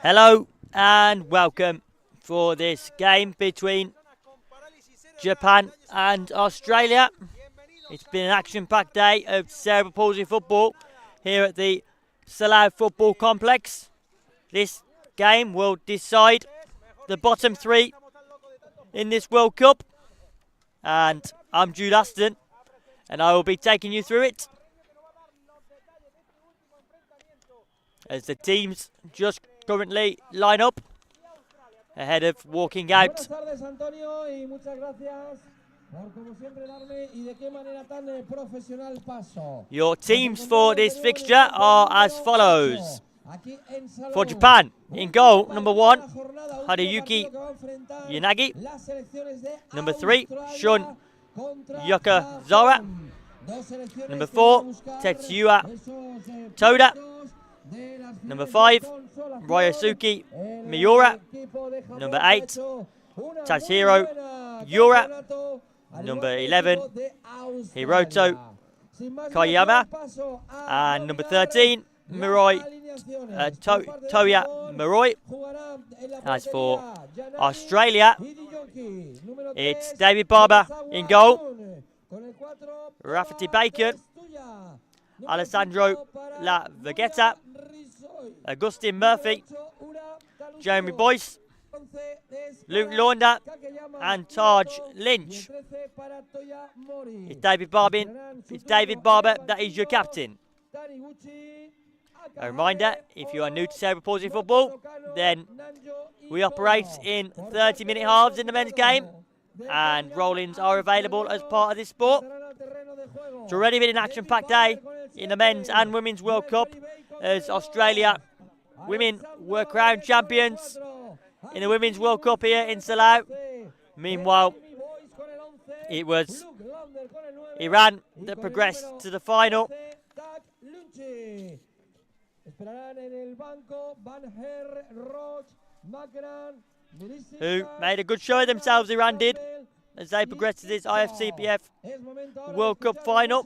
Hello and welcome for this game between Japan and Australia. It's been an action-packed day of cerebral palsy football here at the Salou Football Complex. This game will decide the bottom three in this World Cup. And I'm Jude Aston and I will be taking you through it as the teams just currently line up ahead of walking out. Your teams for this fixture are as follows. For Japan, in goal, number 1, Haruyuki Yanagi. Number 3, Shun Yokozawa. Number 4, Tetsuya Toda. Number 5, Ryosuke Miura. Number 8, Tatsuhiro Yura. Number 11, Hiroto Koyama. And number 13, Toya Muroi. As for Australia, it's David Barber in goal, Rafferty Bacon, Alessandro La Vegeta, Augustine Murphy, Jeremy Boyce, Luke Launder and Taj Lynch. It's David Barber that is your captain. A reminder, if you are new to cerebral palsy football, then we operate in 30-minute halves in the men's game, and roll-ins are available as part of this sport. It's already been an action-packed day in the men's and women's World Cup, as Australia women were crowned champions in the Women's World Cup here in Salou. Meanwhile, it was Iran that progressed to the final, who made a good show of themselves. Iran did, as they progressed to this Ifcpf World Cup final.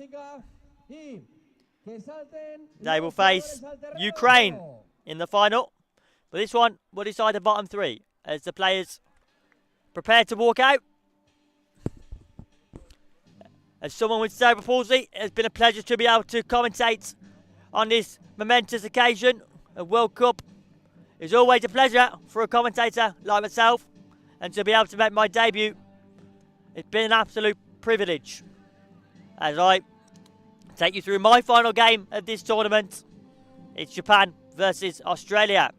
They will face Ukraine in the final, but this one will decide the bottom three as the players prepare to walk out. As someone with cerebral palsy, it's been a pleasure to be able to commentate on this momentous occasion. A World Cup is always a pleasure for a commentator like myself, and to be able to make my debut, it's been an absolute privilege as I take you through my final game of this tournament. It's Japan versus Australia.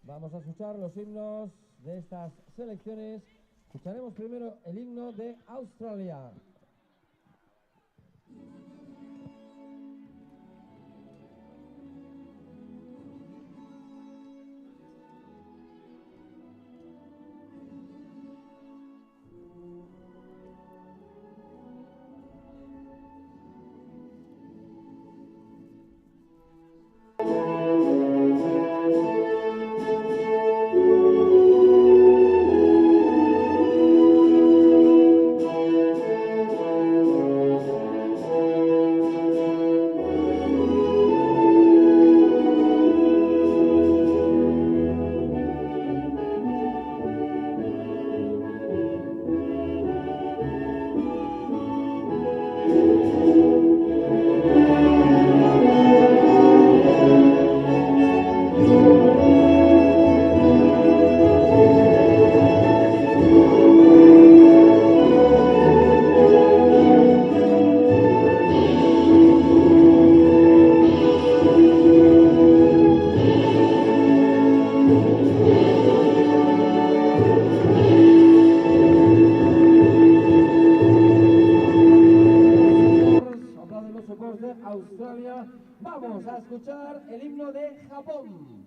Vamos a escuchar los himnos de estas selecciones. Escucharemos primero el himno de Australia. Vamos a escuchar el himno de Japón.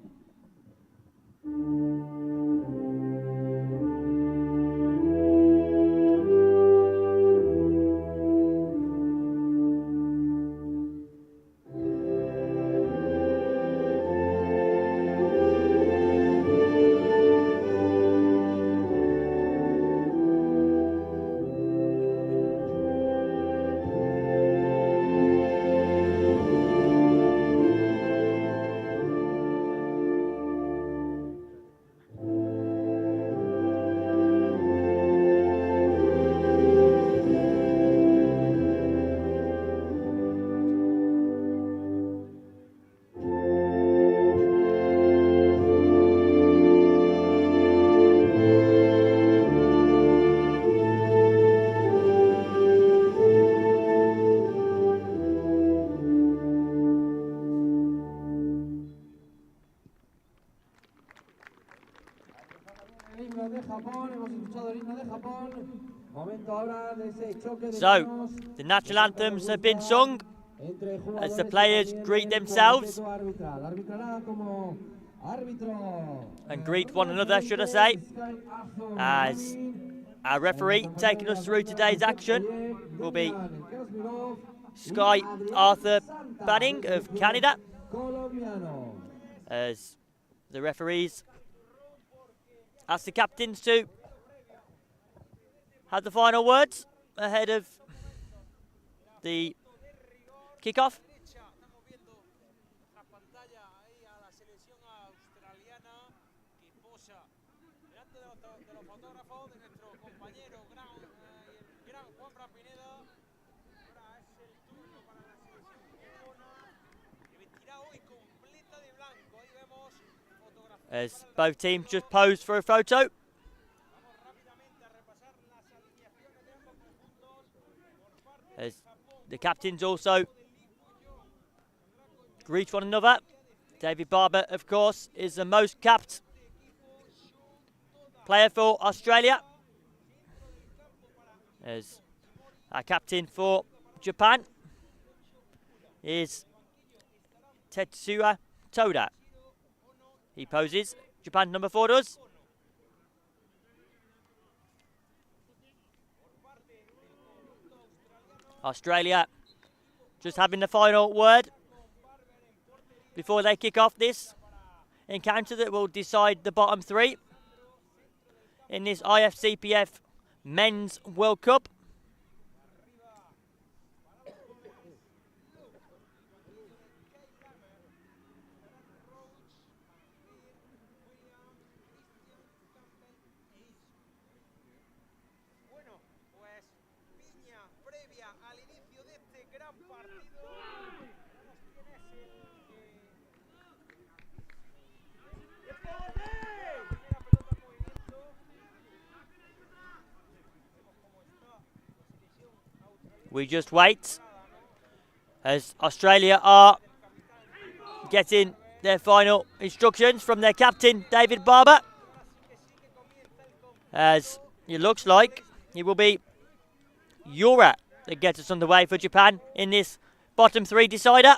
So, the national anthems have been sung as the players greet themselves and greet one another, should I say, as our referee taking us through today's action will be Sky Arthur Banning of Canada, as the referees ask the captains to have the final words ahead of the kickoff. As both teams just posed for a photo. As the captains also greet one another. David Barber, of course, is the most capped player for Australia. As our captain for Japan is Tetsuya Toda. He poses. Japan number 4 does. Australia just having the final word before they kick off this encounter that will decide the bottom 3 in this Ifcpf Men's World Cup. We just wait as Australia are getting their final instructions from their captain, David Barber. As it looks like it will be Yura that gets us underway for Japan in this bottom 3 decider.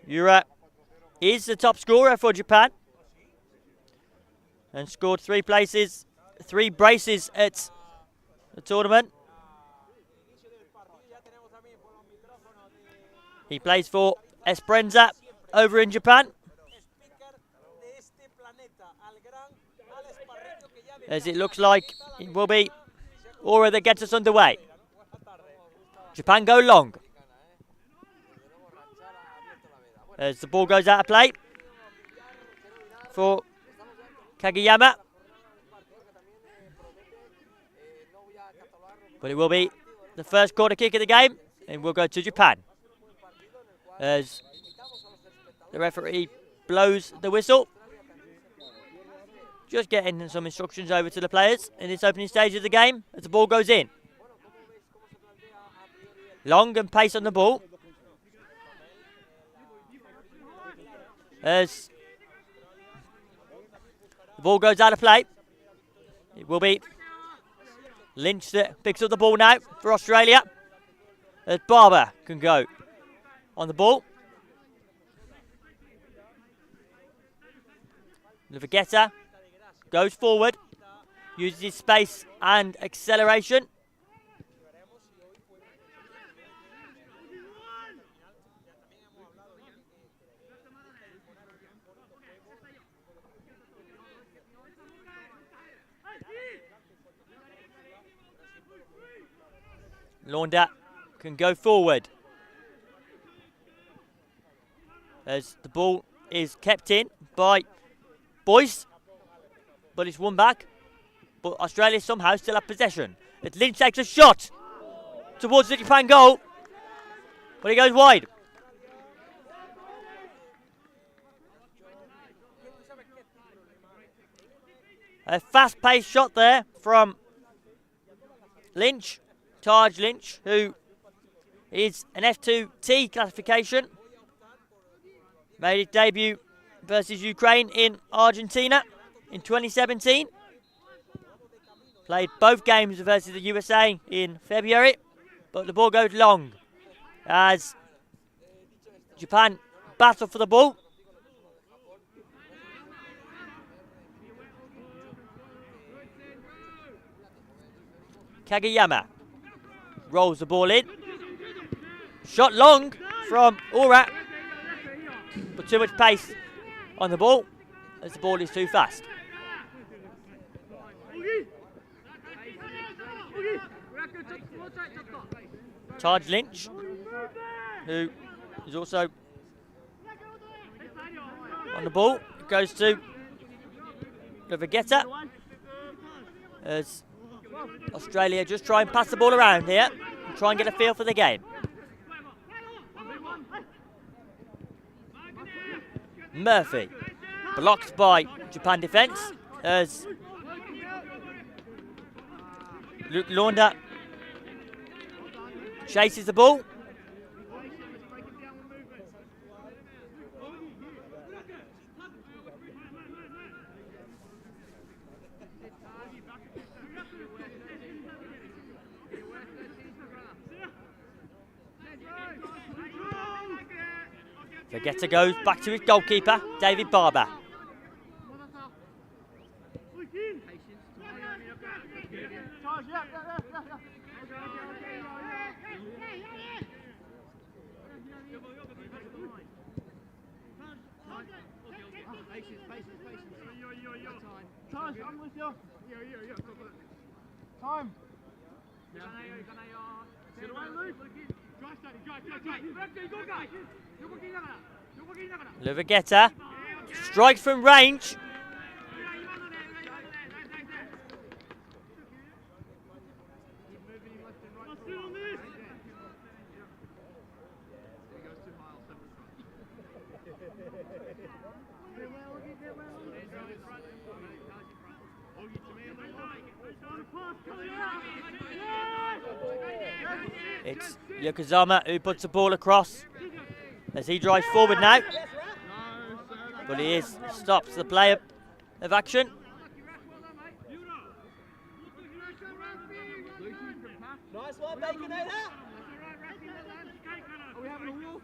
Yura is the top scorer for Japan and scored 3 braces at the tournament. He plays for Esperanza over in Japan. As it looks like it will be Aura that gets us underway. Japan go long. As the ball goes out of play for Kageyama. But it will be the first corner kick of the game and we'll go to Japan. As the referee blows the whistle. Just getting some instructions over to the players in this opening stage of the game as the ball goes in. Long and pace on the ball. As the ball goes out of play, it will be Lynch that picks up the ball now for Australia. As Barber can go on the ball. Navigetta goes forward, uses his space and acceleration. Launda can go forward as the ball is kept in by Boyce, but it's won back. But Australia somehow still have possession. As Lynch takes a shot towards the Japan goal, but he goes wide. A fast-paced shot there from Lynch, Taj Lynch, who is an F2T classification. Made his debut versus Ukraine in Argentina in 2017. Played both games versus the USA in February, but the ball goes long as Japan battle for the ball. Kageyama rolls the ball in. Shot long from Ora, but too much pace on the ball as the ball is too fast. Taj Lynch, who is also on the ball, goes to Vegeta as Australia just try and pass the ball around here and try and get a feel for the game. Murphy blocked by Japan defence as Launda chases the ball. Vegeta goes back to his goalkeeper, David Barber. Time. Vegeta strikes from range. It's Yokozama who puts the ball across as he drives forward now. But he stops the play of action. Nice one, Baconator. Are we having a wheel?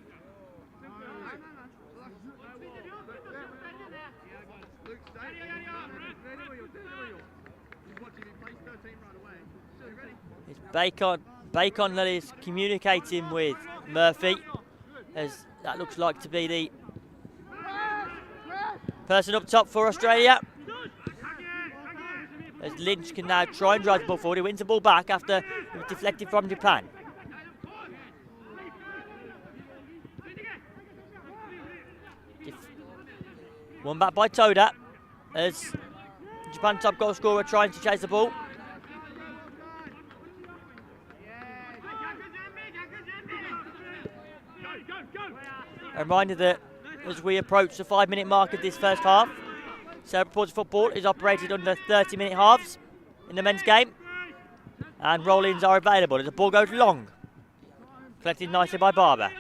It's Bacon that is communicating with Murphy, as that looks like to be the person up top for Australia. As Lynch can now try and drive the ball forward. He wins the ball back after it was deflected from Japan. Won back by Toda as Japan top goal scorer trying to chase the ball. A reminder that as we approach the 5-minute mark of this first half, Salou Ifcpf football is operated under 30-minute halves in the men's game, and roll-ins are available as the ball goes long. Collected nicely by Barber.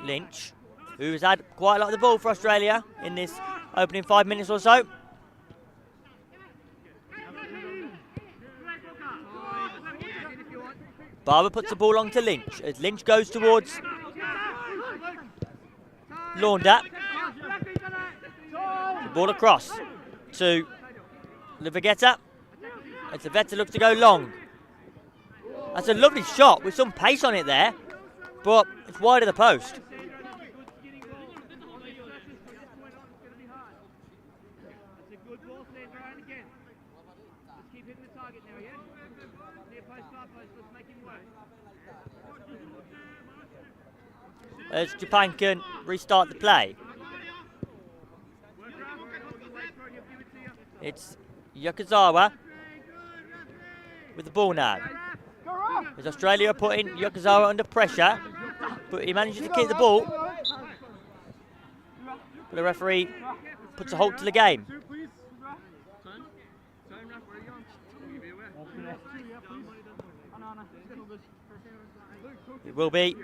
Lynch, who's had quite a lot of the ball for Australia in this opening 5 minutes or so. Barber puts the ball on to Lynch as Lynch goes towards Launda. The ball across to Vegeta. As the Vegeta looks to go long. That's a lovely shot with some pace on it there, but it's wide of the post. As Japan can restart the play. It's Yokozawa with the ball now. As Australia are putting Yokozawa under pressure, but he manages to keep the ball. But the referee puts a halt to the game. It will be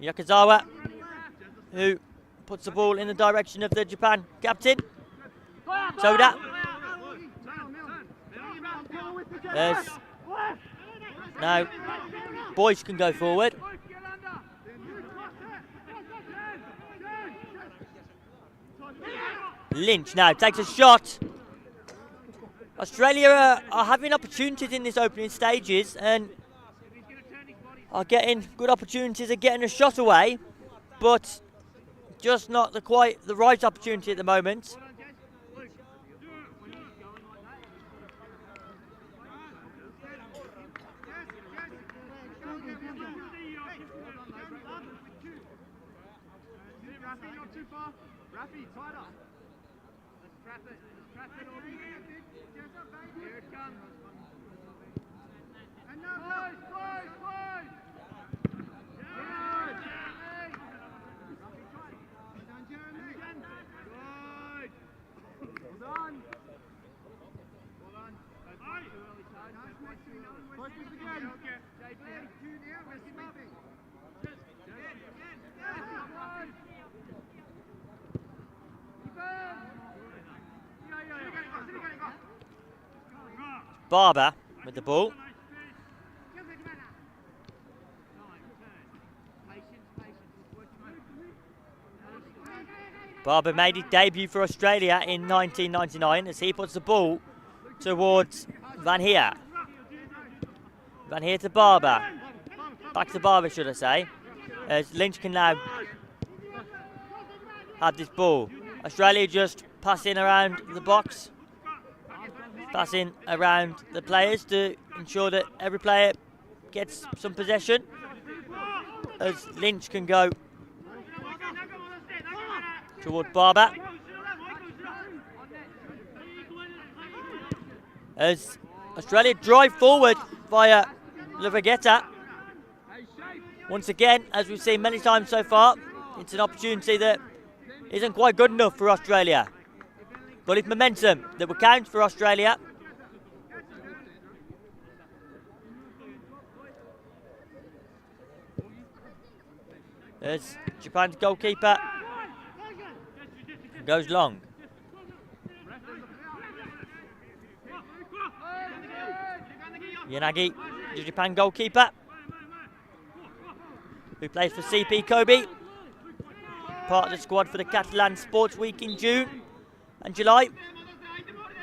Yokozawa who puts the ball in the direction of the Japan captain. Soda. Now, boys can go forward. Lynch now takes a shot. Australia are having opportunities in these opening stages and are getting good opportunities of getting a shot away, but just not quite the right opportunity at the moment. Rafi, tighter. Let's trap it. Trap it all. Here it comes. And now, close. Done, Jeremy. Good. Well done. Too early, Toad. Focus again. JP. Two now. We're smoking. Barber with the ball. Barber made his debut for Australia in 1999 as he puts the ball towards Van Heer. Van Heer to Barber. Back to Barber, should I say. As Lynch can now have this ball. Australia just passing around the box. Passing around the players to ensure that every player gets some possession. As Lynch can go toward Barber. As Australia drive forward via Luvageta. Once again, as we've seen many times so far, it's an opportunity that isn't quite good enough for Australia. But it's momentum that will count for Australia. As Japan's goalkeeper goes long. Yanagi, the Japan goalkeeper, who plays for CP Kobe. Part of the squad for the Catalan Sports Week in June and July,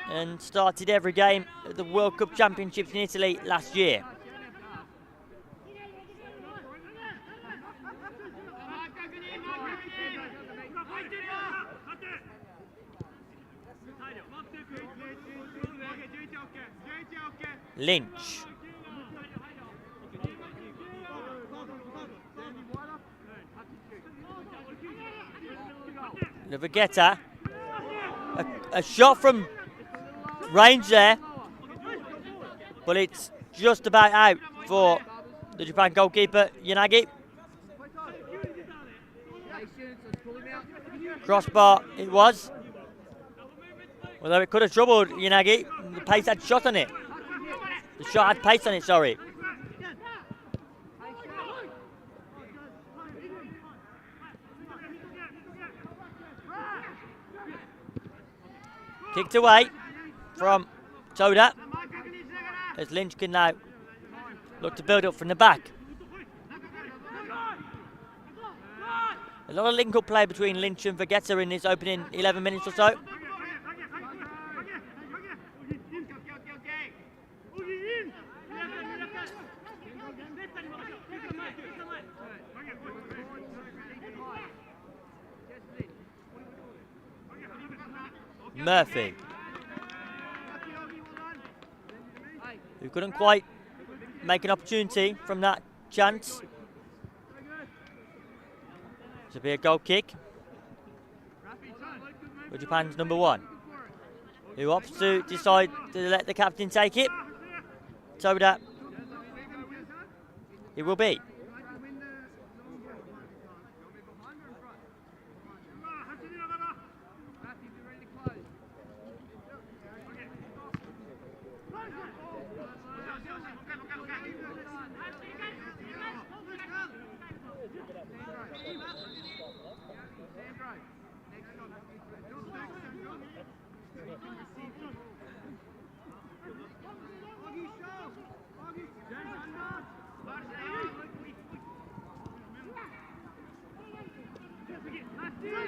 and started every game at the World Cup Championships in Italy last year. Lynch. Luvageta. A shot from range there, but it's just about out for the Japan goalkeeper, Yanagi. Crossbar it was, although it could have troubled Yanagi. The pace had shot on it. The shot had pace on it, sorry. Kicked away from Toda, as Lynch can now look to build up from the back. A lot of link-up play between Lynch and Vegeta in this opening 11 minutes or so. Murphy, who couldn't quite make an opportunity from that chance. This will be a goal kick for Japan's number one, who opts to decide to let the captain take it. Toda it will be.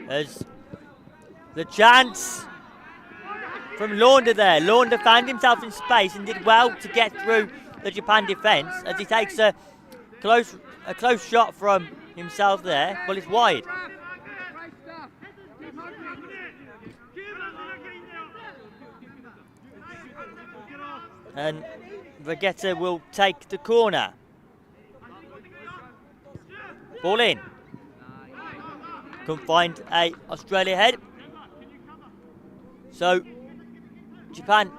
As the chance from Launder there. Launder found himself in space and did well to get through the Japan defence as he takes a close shot from himself there. Well, it's wide. And Vegeta will take the corner. Ball in. Couldn't find a Australia head. So Japan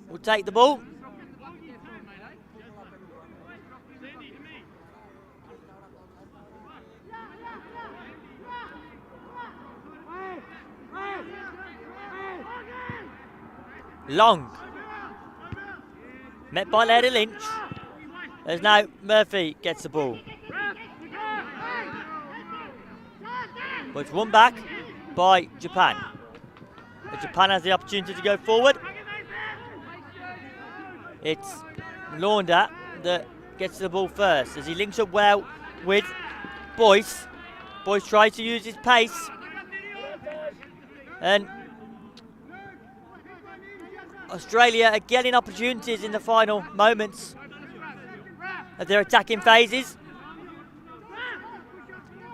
will take the ball. Long. Met by Lady Lynch. As now Murphy gets the ball. But it's won back by Japan. But Japan has the opportunity to go forward. It's Launder that gets the ball first as he links up well with Boyce. Boyce tries to use his pace. And Australia are getting opportunities in the final moments of their attacking phases,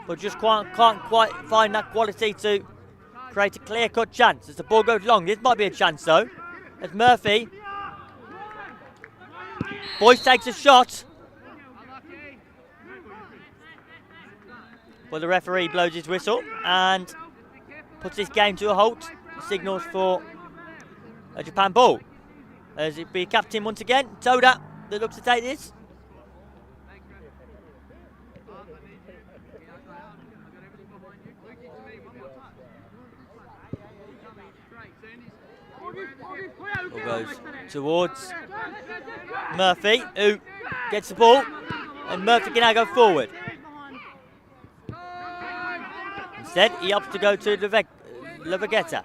but just can't quite find that quality to create a clear-cut chance. As the ball goes long, this might be a chance though. As Murphy, Boyce takes a shot, but the referee blows his whistle and puts this game to a halt. Signals for a Japan ball. As it be captain once again, Toda, that looks to take this. Ball goes towards Murphy, who gets the ball, and Murphy can now go forward. Instead, he opts to go to Vegeta.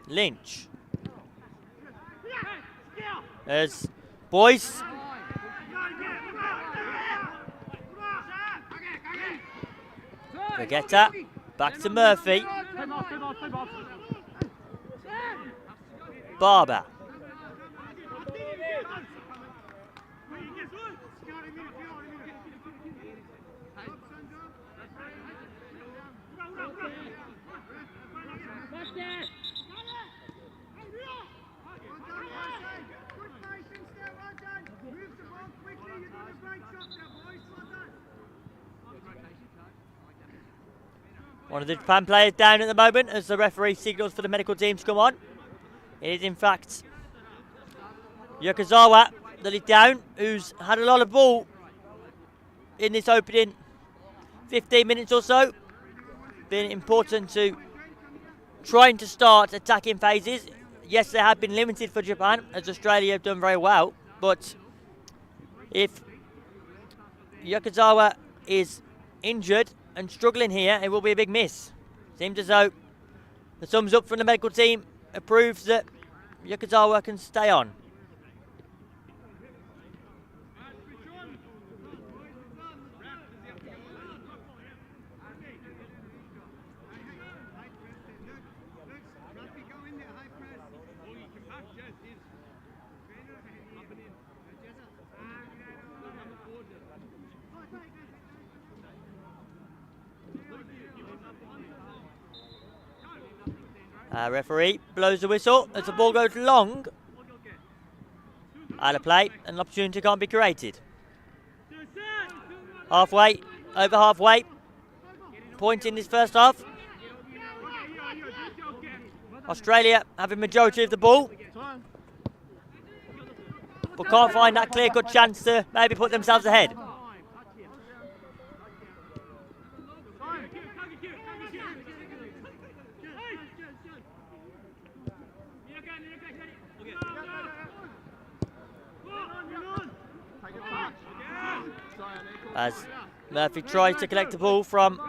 Lynch. As Boyce. Vegeta. Back to Murphy. Barber. One of the Japan players down at the moment as the referee signals for the medical team to come on. It is in fact Yokozawa that is down, who's had a lot of ball in this opening 15 minutes or so. Been important to trying to start attacking phases. Yes, they have been limited for Japan as Australia have done very well, but if Yokozawa is injured and struggling here, it will be a big miss. Seems as though the thumbs up from the medical team proves that Yokozawa can stay on. Referee blows the whistle as the ball goes long. Out of play, and an opportunity can't be created. Halfway, over halfway. Point in this first half. Australia having majority of the ball, but can't find that clear-cut chance to maybe put themselves ahead. As Murphy tries to collect the ball from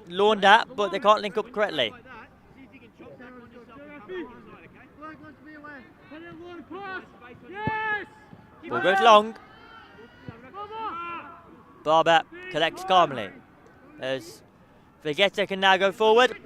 Laundat, but they can't link up correctly. Ball goes long. Barber collects calmly as Vegeta can now go forward.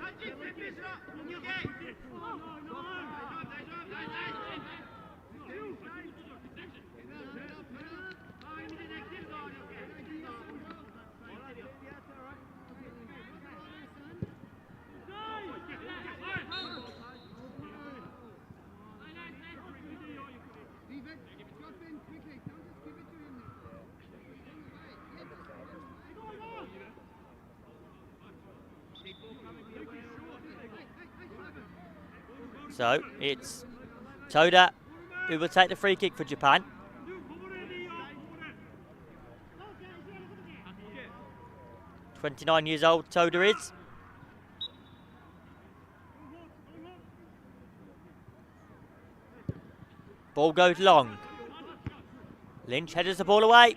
So it's Toda who will take the free kick for Japan. "29 years old, Toda is. Ball goes long. Lynch headers the ball away.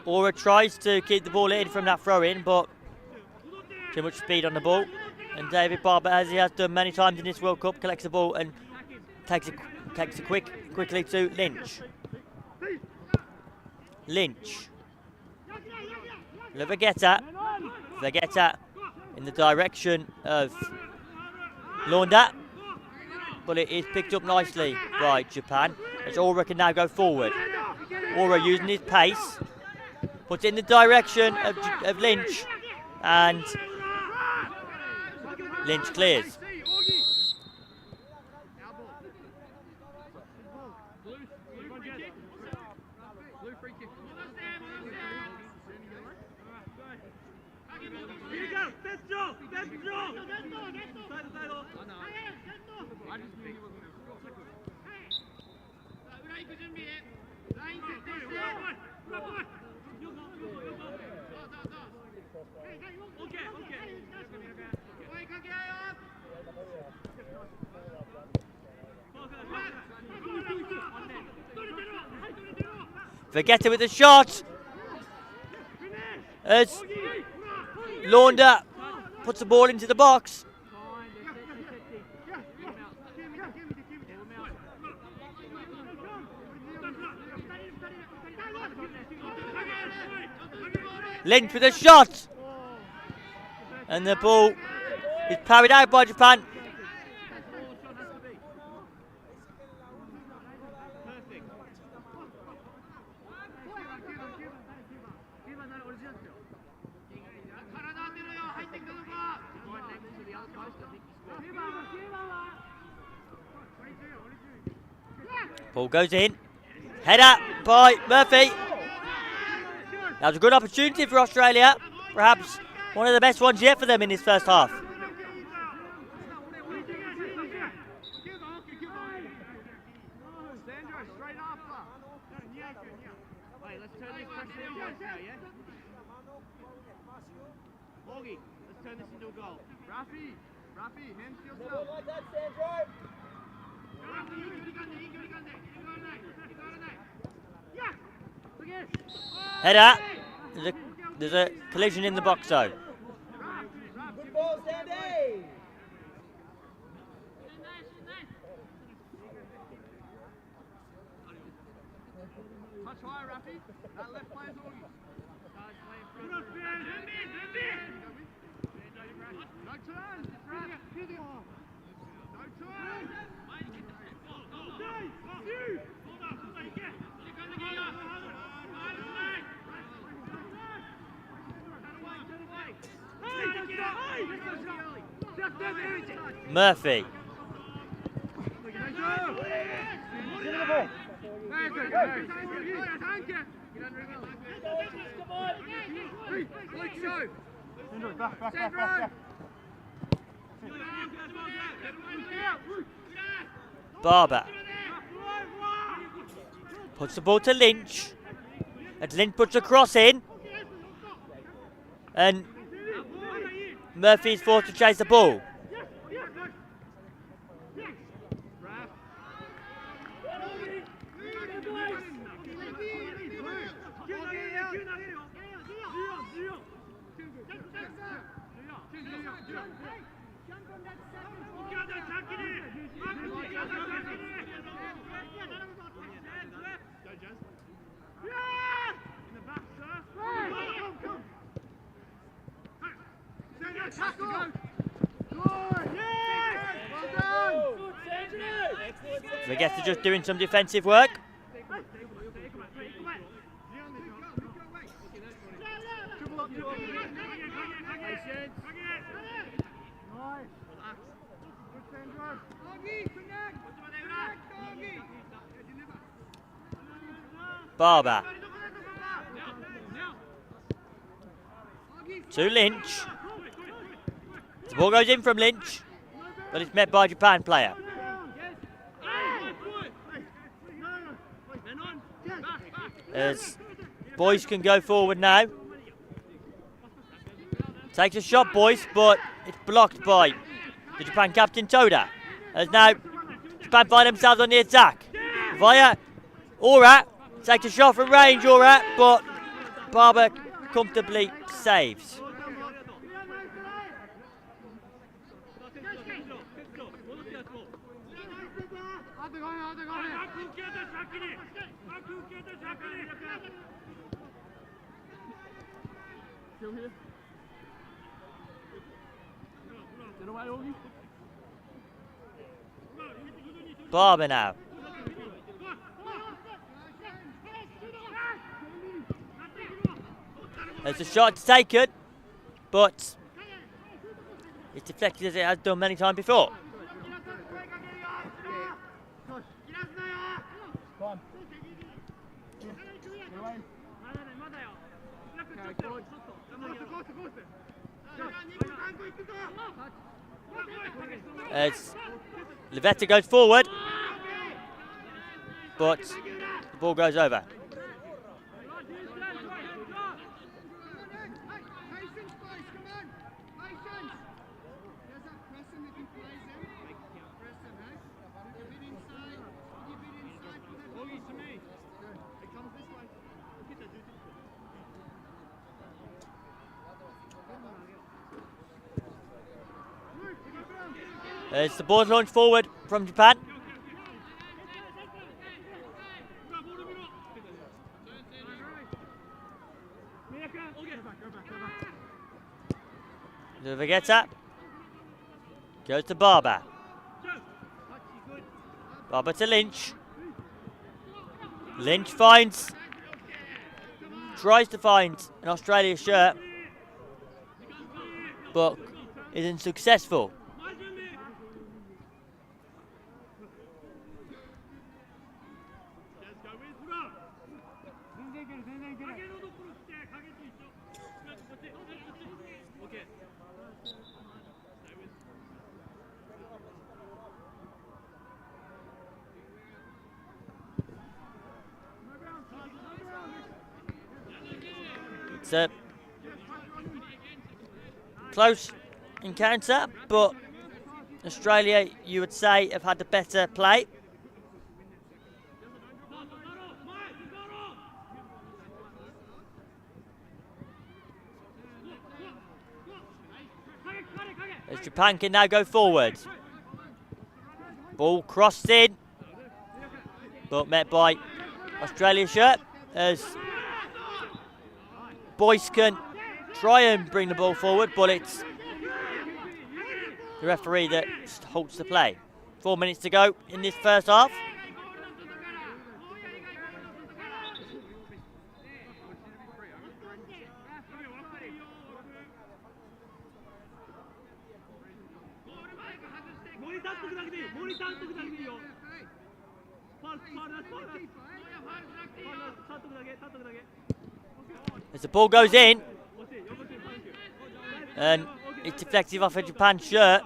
Aura tries to keep the ball in from that throw-in, but too much speed on the ball. And David Barber, as he has done many times in this World Cup, collects the ball and takes it quickly to Lynch. Lynch. Vegeta in the direction of Laundat, but it is picked up nicely by Japan, as Aura can now go forward. Aura using his pace, puts it in the direction of Lynch, and Lynch clears. Vegeta with the shot, as Laundat puts the ball into the box. Lynch with a shot, and the ball is parried out by Japan. Ball goes in. Header by Murphy. That was a good opportunity for Australia. Perhaps one of the best ones yet for them in this first half. Let's turn this into a goal. Rafi, hands to yourself. Like that, Sandro. Header. There's a collision in the box though. Good ball, Sandy. That left player's Augie. Guys playing front. No turn, it's right. No turn. Murphy. Barber puts the ball to Lynch, and Lynch puts a cross in, and Murphy's forced to chase the ball. So I guess they're just doing some defensive work. Barber to Lynch. The ball goes in from Lynch, but it's met by a Japan player. As boys can go forward now. Takes a shot, boys, but it's blocked by the Japan captain Toda. As now Japan find themselves on the attack. Via Ora takes a shot from range, Ora, but Barber comfortably saves. Barber now. There's a shot to take it, but it's deflected as it has done many times before. As Levetta goes forward, but the ball goes over. As the ball launched forward from Japan. Vegeta goes to Barber. Barber to Lynch. Lynch tries to find an Australia shirt, but isn't successful. It's a close encounter, but Australia, you would say, have had the better play. As Japan can now go forward. Ball crossed in, but met by Australia's shirt as Boyce can try and bring the ball forward, but it's the referee that halts the play. 4 minutes to go in this first half. As the ball goes in, and it's deflected off of Japan's shirt.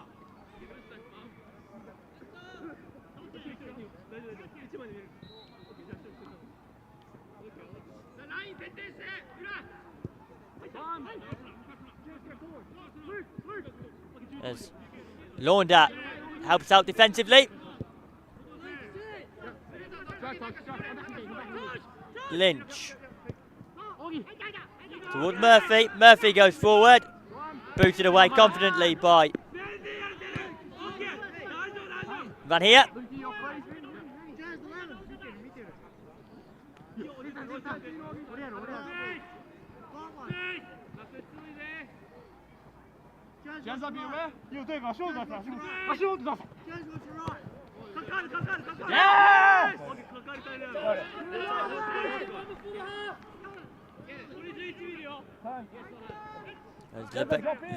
As Launda helps out defensively. Lynch towards Murphy. Murphy goes forward. Booted away confidently by Van Heer.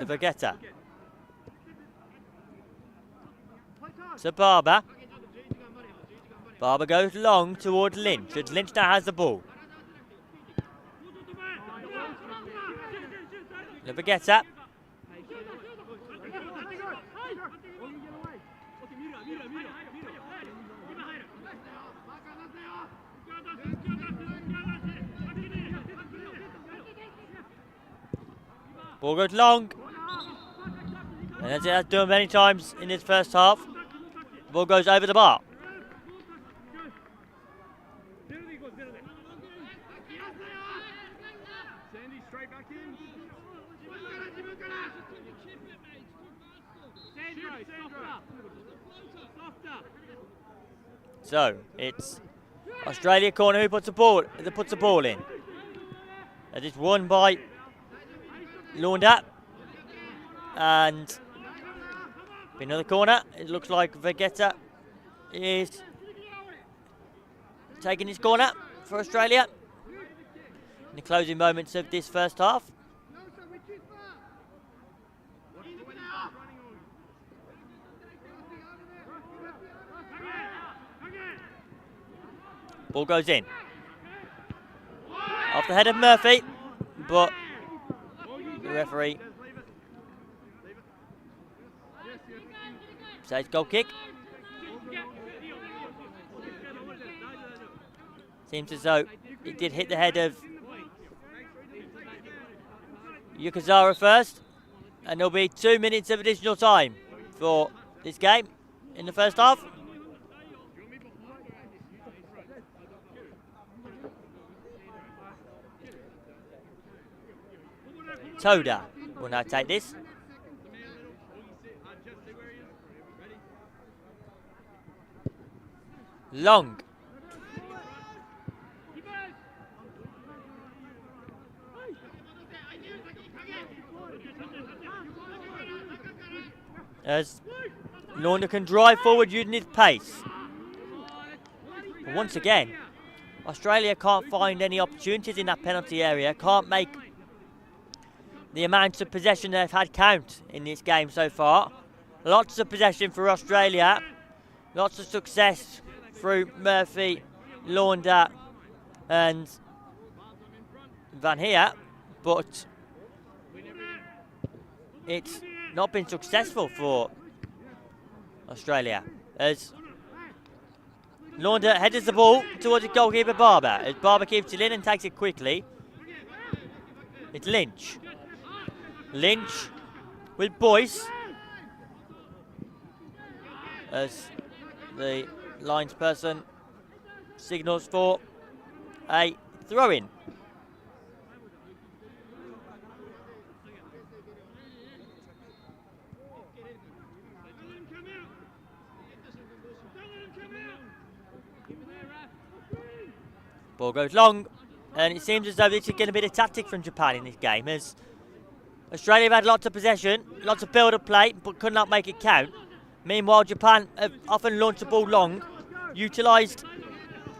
Levagetta. So Barber. Barber goes long towards Lynch. As Lynch now has the ball. Levagetta. Ball goes long. And as it has done many times in this first half, the ball goes over the bar. So it's Australia corner who puts the ball in. And it's won by Launda. And another corner. It looks like Vegeta is taking his corner for Australia in the closing moments of this first half. Ball goes in. Off the head of Murphy, but the referee says goal kick. Seems as though it did hit the head of Yukazawa first, and there'll be 2 minutes of additional time for this game in the first half. Toda will now take this. Long. As Launda can drive forward using his pace. But once again, Australia can't find any opportunities in that penalty area, can't make the amount of possession they've had count in this game so far. Lots of possession for Australia, lots of success through Murphy, Launda and Van Heer, but it's not been successful for Australia as Launda headers the ball towards the goalkeeper Barber. As Barber keeps it in and takes it quickly. It's Lynch. Lynch with Boyce as the lines person signals for a throw-in. Ball goes long And it seems as though this is going to be the tactic from Japan in this game, as Australia have had lots of possession, lots of build-up play, but could not make it count. Meanwhile, Japan have often launched the ball long, utilised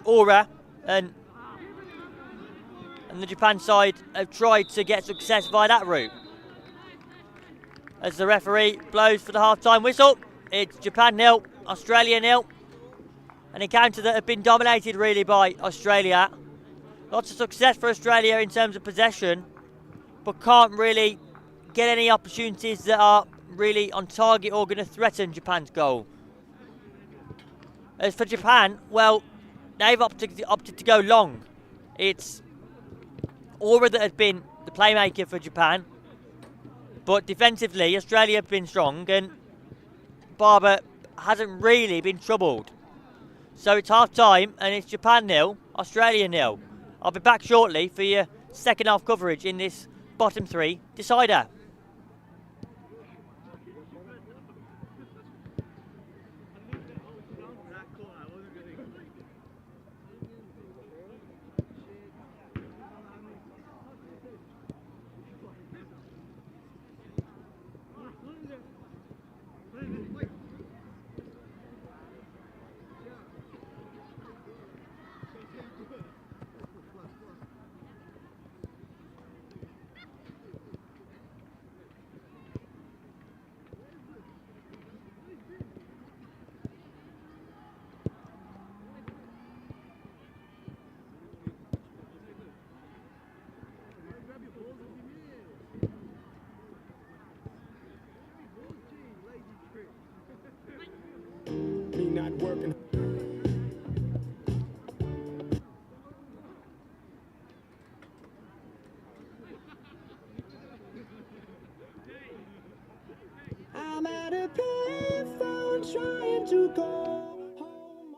aura, and the Japan side have tried to get success via that route. As the referee blows for the half-time whistle, it's Japan 0, Australia 0. An encounter that had been dominated really by Australia. Lots of success for Australia in terms of possession, but can't really get any opportunities that are really on target or going to threaten Japan's goal. As for Japan, well, they've opted to go long. It's Aura that has been the playmaker for Japan, but defensively Australia have been strong and Barber hasn't really been troubled. So it's half time and it's Japan 0, Australia 0. I'll be back shortly for your second half coverage in this bottom three decider. Not working. I'm at a payphone trying to go home.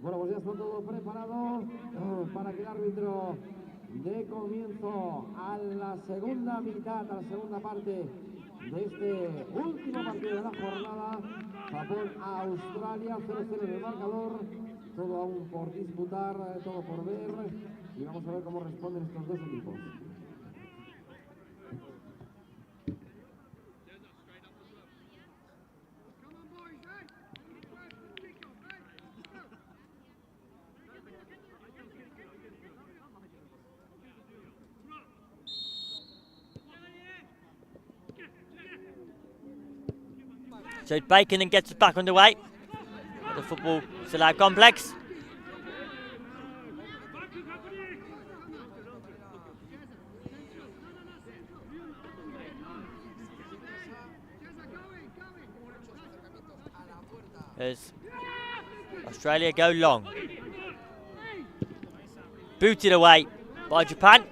Bueno, pues ya está todo preparado para que el árbitro dé comienzo a la segunda mitad, a la segunda parte de este último partido de la jornada. Japón a Australia, 0-0 en el marcador. Todo aún por disputar, todo por ver. Y vamos a ver cómo responden estos dos equipos. So Bacon then gets us back underway at the football Salou complex. As Australia go long. Booted away by Japan.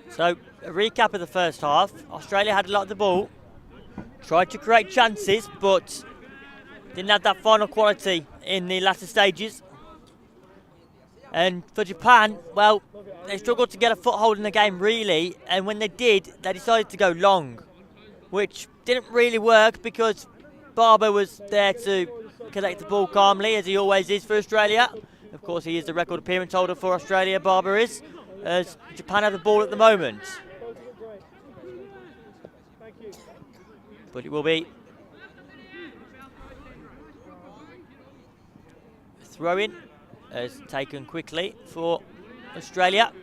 So, a recap of the first half. Australia had a lot of the ball, tried to create chances, but didn't have that final quality in the latter stages. And for Japan, well, they struggled to get a foothold in the game, really, and when they did, they decided to go long, which didn't really work because Barber was there to collect the ball calmly, as he always is for Australia. Of course, he is the record appearance holder for Australia, Barber is, as Japan have the ball at the moment. But it will be a throw-in, as taken quickly for Australia.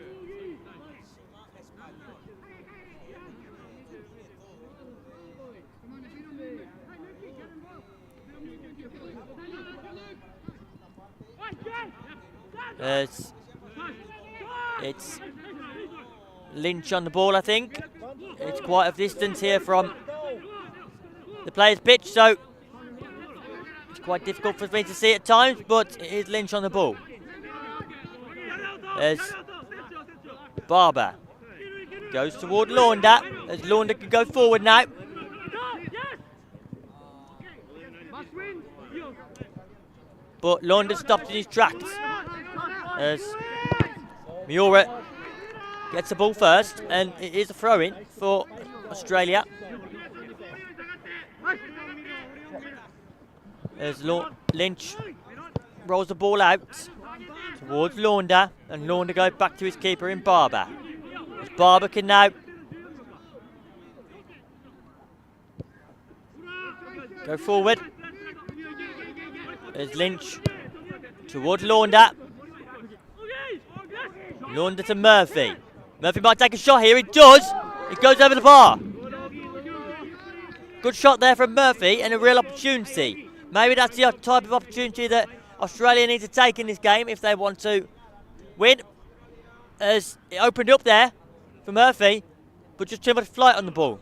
As it's Lynch on the ball, I think. It's quite a distance here from the player's pitch, so it's quite difficult for me to see at times, but it is Lynch on the ball. As Barber goes toward Launder, as Launder can go forward now. But Launder stopped in his tracks as Miura gets the ball first, and it is a throw-in for Australia. As Lynch rolls the ball out towards Launder, and Launder goes back to his keeper in Barber. As Barber can now go forward. As Lynch towards Launder. Launder to Murphy. Murphy might take a shot here. He does. It goes over the bar. Good shot there from Murphy and a real opportunity. Maybe that's the type of opportunity that Australia need to take in this game if they want to win. As it opened up there for Murphy, but just too much flight on the ball.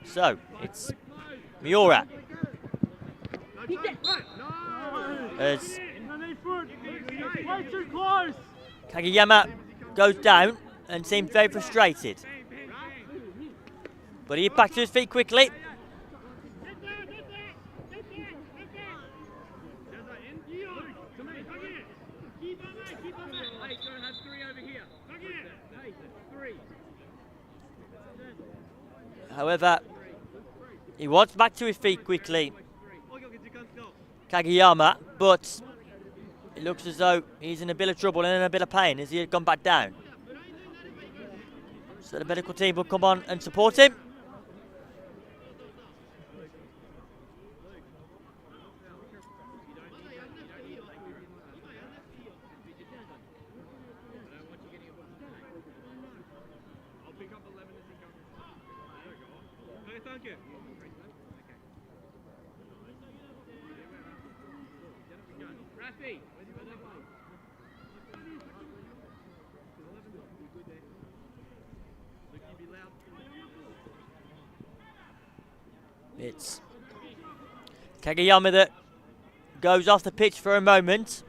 So, it's Miura. As Kageyama goes down and seems very frustrated. But he's back to his feet quickly. However, he was back to his feet quickly, Kageyama, but it looks as though he's in a bit of trouble and in a bit of pain as he had gone back down. So the medical team will come on and support him. It's Kageyama that goes off the pitch for a moment.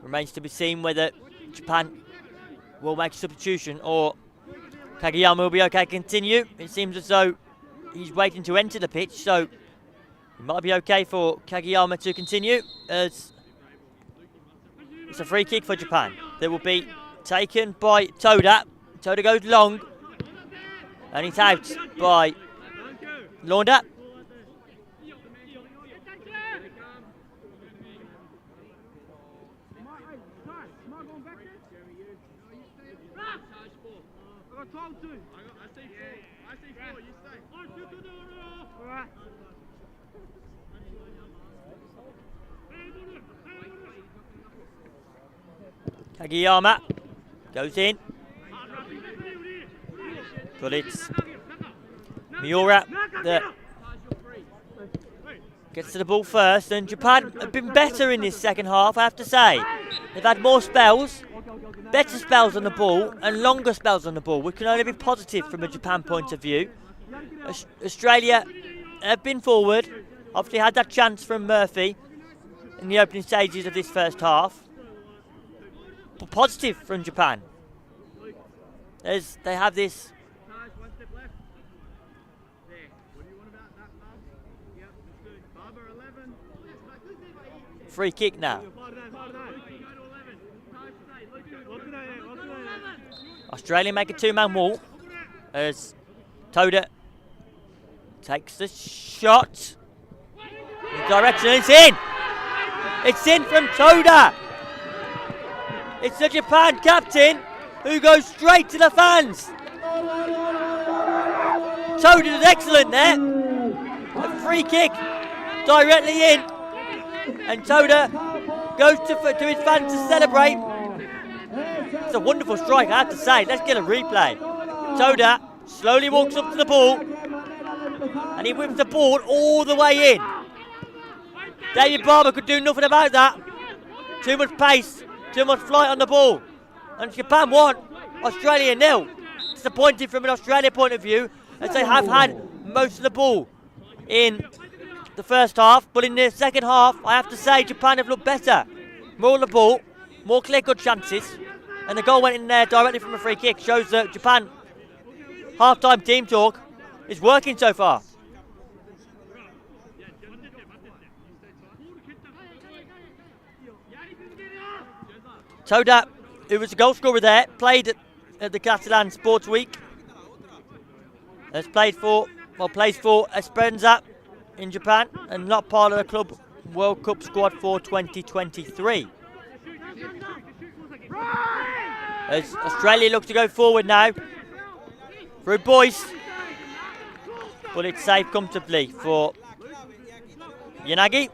Remains to be seen whether Japan will make a substitution or Kageyama will be okay to continue. It seems as though he's waiting to enter the pitch, so it might be okay for Kageyama to continue, as it's a free kick for Japan that will be taken by Toda. Toda goes long, and it's out by Launda. Kageyama goes in, but it's Miura that gets to the ball first, and Japan have been better in this second half, I have to say. They've had more spells, better spells on the ball, and longer spells on the ball, which can only be positive from a Japan point of view. Australia have been forward, obviously had that chance from Murphy in the opening stages of this first half. But positive from Japan, as they have this free kick now. Australia make a two-man wall as Toda takes the shot in direction, and it's in! It's in from Toda! It's the Japan captain who goes straight to the fans. Toda is excellent there. A free kick directly in, and Toda goes to his fans to celebrate. It's a wonderful strike, I have to say. Let's get a replay. Toda slowly walks up to the ball, and he whips the ball all the way in. David Barber could do nothing about that. Too much pace, too much flight on the ball. And Japan won, Australia 0. Disappointing from an Australia point of view, as they have had most of the ball in the first half. But in the second half, I have to say, Japan have looked better. More on the ball, more clear-cut chances. And the goal went in there directly from a free kick. Shows that Japan half-time team talk is working so far. Toda, who was the goal scorer there, played at the Catalan Sports Week. Plays for Esperanza in Japan, and not part of the club World Cup squad for 2023. As Australia look to go forward now through Boyce, but it's saved comfortably for Yanagi.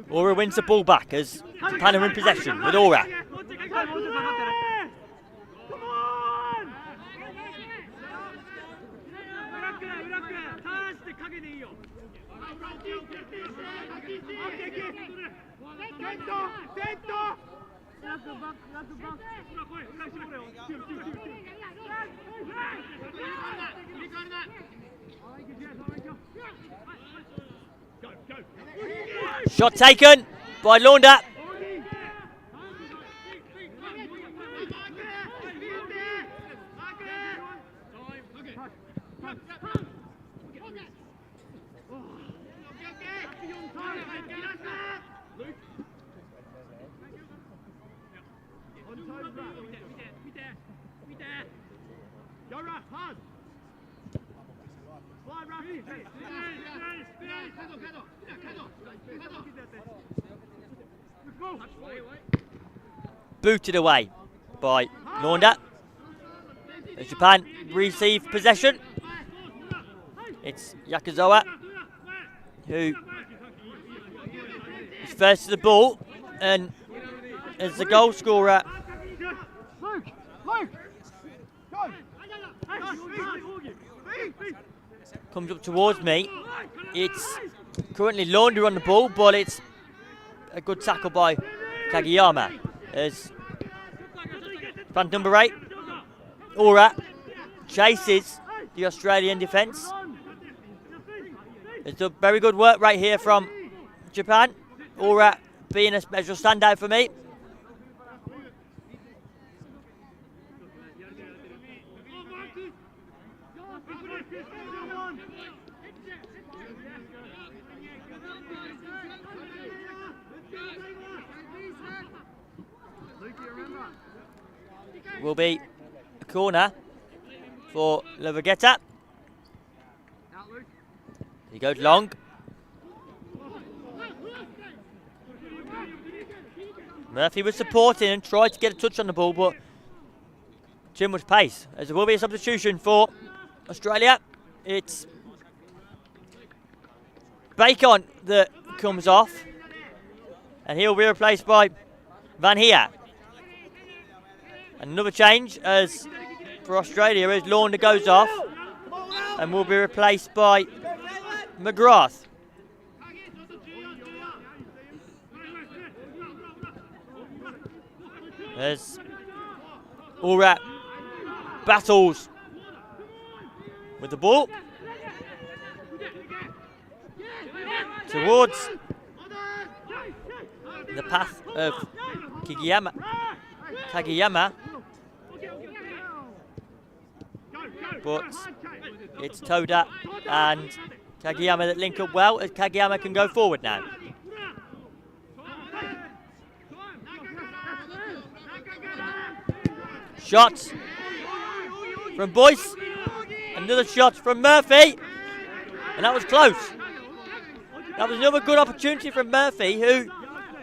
Aura wins the ball back as Japan are in possession with Aura. Shot taken by Launda. Booted away by Launda as Japan receive possession. It's Yakuzawa who is first to the ball and is the goal scorer. Comes up towards me. It's currently Launder on the ball, but it's a good tackle by Kagiyama. As fan number 8, Ora chases the Australian defence. It's a very good work right here from Japan. Ora being a special standout for me. Will be a corner for Lavagetta. He goes long. Murphy was supporting and tried to get a touch on the ball, but too much pace. As there will be a substitution for Australia. It's Bacon that comes off, and he'll be replaced by Van Heer. Another change as for Australia as Launder goes off and will be replaced by McGrath. As Urat battles with the ball towards the path of Kagiyama, but it's Toda and Kagiyama that link up well, as Kagiyama can go forward now. Shots from Boyce, another shot from Murphy, and that was close. That was another good opportunity from Murphy, who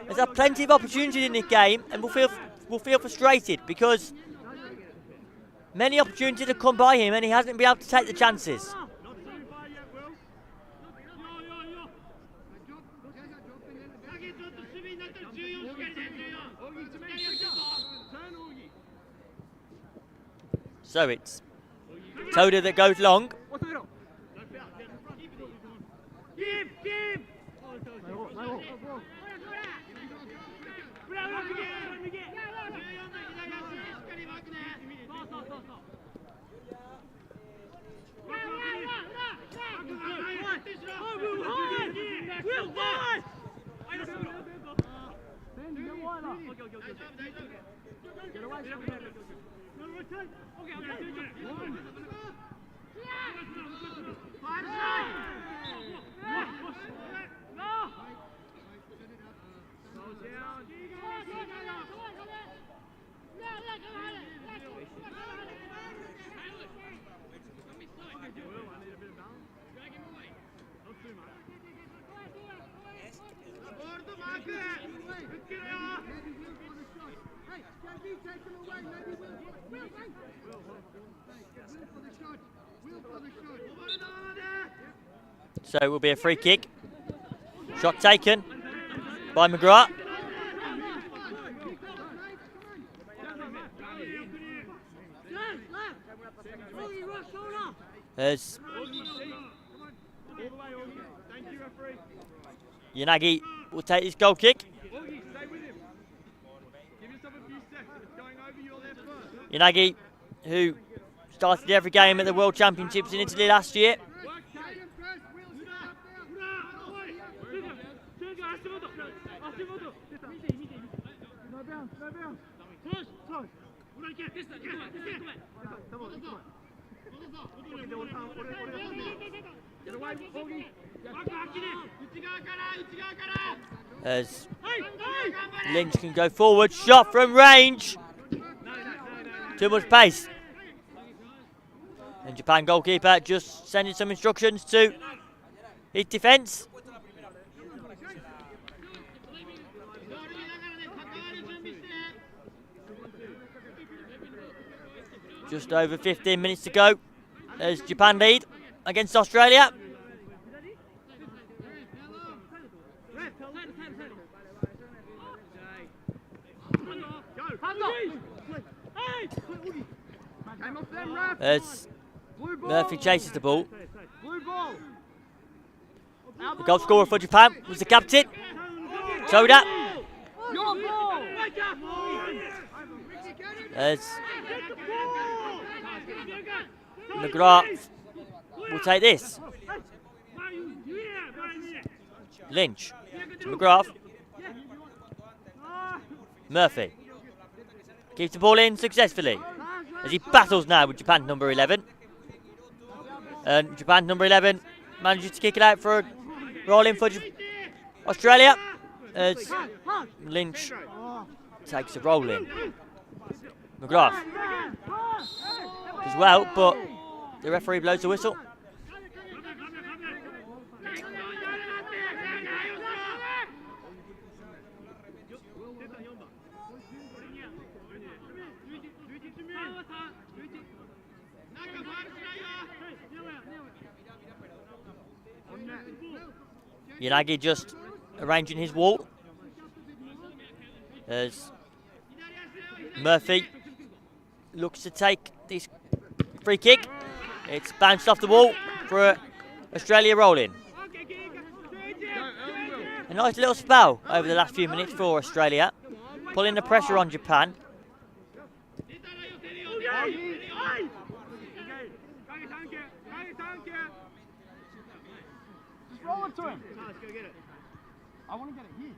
has had plenty of opportunities in this game and will feel frustrated because many opportunities have come by him and he hasn't been able to take the chances. So it's Toda that goes long. So it will be a free kick. Shot taken by McGrath. As Yanagi will take his goal kick. Yanagi, who started every game at the World Championships in Italy last year. As Lynch can go forward, shot from range. Too much pace. And Japan goalkeeper just sending some instructions to his defence. Just over 15 minutes to go as Japan lead against Australia. As Murphy chases the ball. The goal scorer for Japan was the captain, Toda. As McGrath will take this. Lynch to McGrath. Murphy keeps the ball in successfully as he battles now with Japan number 11. And Japan number 11 manages to kick it out for a roll in for Australia as Lynch takes a roll in. McGrath as well, but the referee blows the whistle. Yanagi just arranging his wall as Murphy looks to take this free kick. It's bounced off the wall for Australia rolling. A nice little spell over the last few minutes for Australia, pulling the pressure on Japan. Roll it to him. Let's go get it. I want to get it here.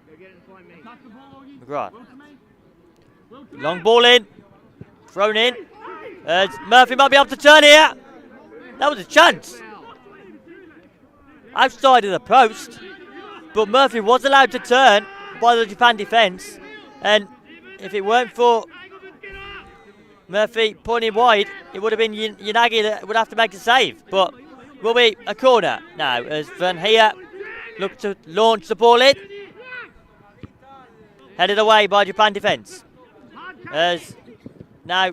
Go get it and find me. Touch the ball, McGrath. Long ball in. Thrown in. Murphy might be able to turn here. That was a chance. Outside of the post. But Murphy was allowed to turn by the Japan defence. And if it weren't for Murphy pulling him wide, it would have been Yanagi that would have to make a save. But it will be a corner now as Van Heer looks to launch the ball in. Headed away by Japan defence. As now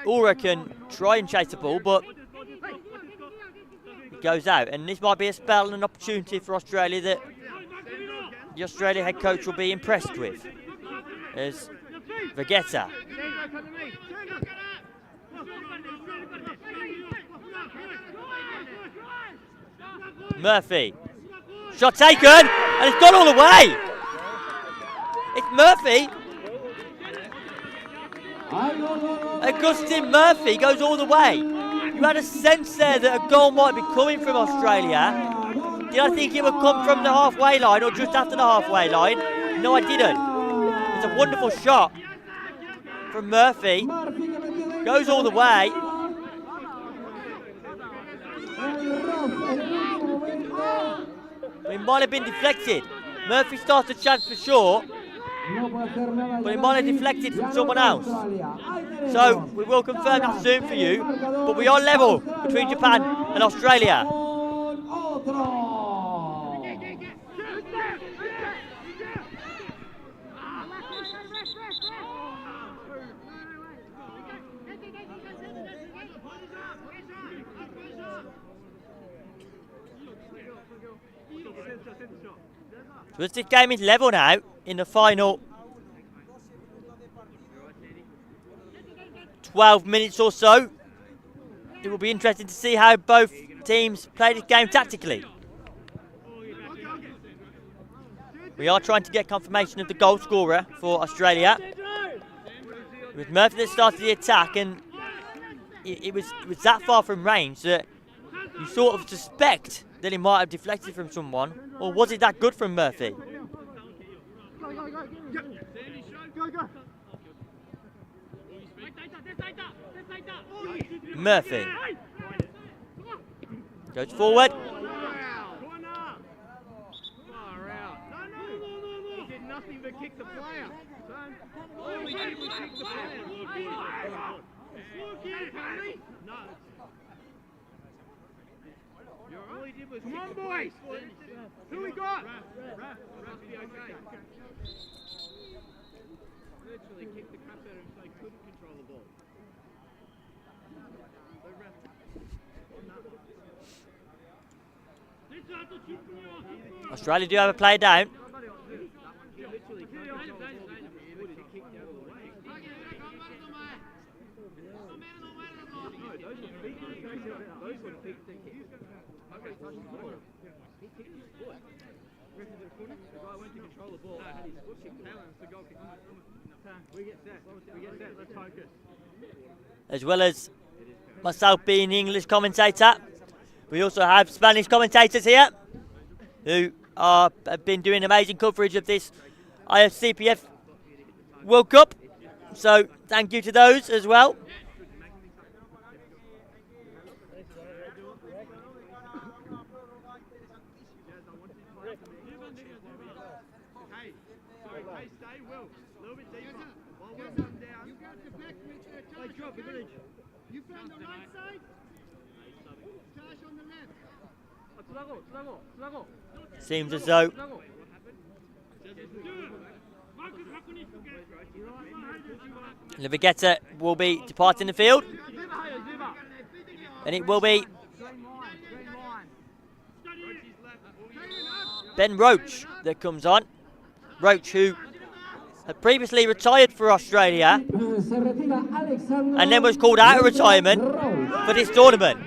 Ura can try and chase the ball, but it goes out. And this might be a spell and an opportunity for Australia that the Australia head coach will be impressed with. As Vegeta Murphy. Shot taken, and it's gone all the way. It's Murphy. Augustine Murphy goes all the way. You had a sense there that a goal might be coming from Australia. Did I think it would come from the halfway line or just after the halfway line? No, I didn't. It's a wonderful shot from Murphy. Goes all the way. It might have been deflected. Murphy starts a chance for sure, but it might have deflected from someone else. So we will confirm that soon for you. But we are level between Japan and Australia. So as this game is level now in the final 12 minutes or so, it will be interesting to see how both teams play this game tactically. We are trying to get confirmation of the goal scorer for Australia. It was Murphy that started the attack, and it was that far from range that you sort of suspect that he might have deflected from someone, or was it that good from Murphy? Murphy goes forward. He did nothing but kick the player. All he did was kick the player. All he did was come on, boys! Who we got? Must be okay. Literally kicked the crap out of him so he couldn't control the ball. Australia do have a player down. As well as myself being the English commentator, we also have Spanish commentators here who have been doing amazing coverage of this Ifcpf World Cup. So thank you to those as well. You found the right side? Josh on the left. Seems as though Levigetta will be departing the field, and it will be Ben Roach that comes on. Roach, who had previously retired for Australia and then was called out of retirement for this tournament.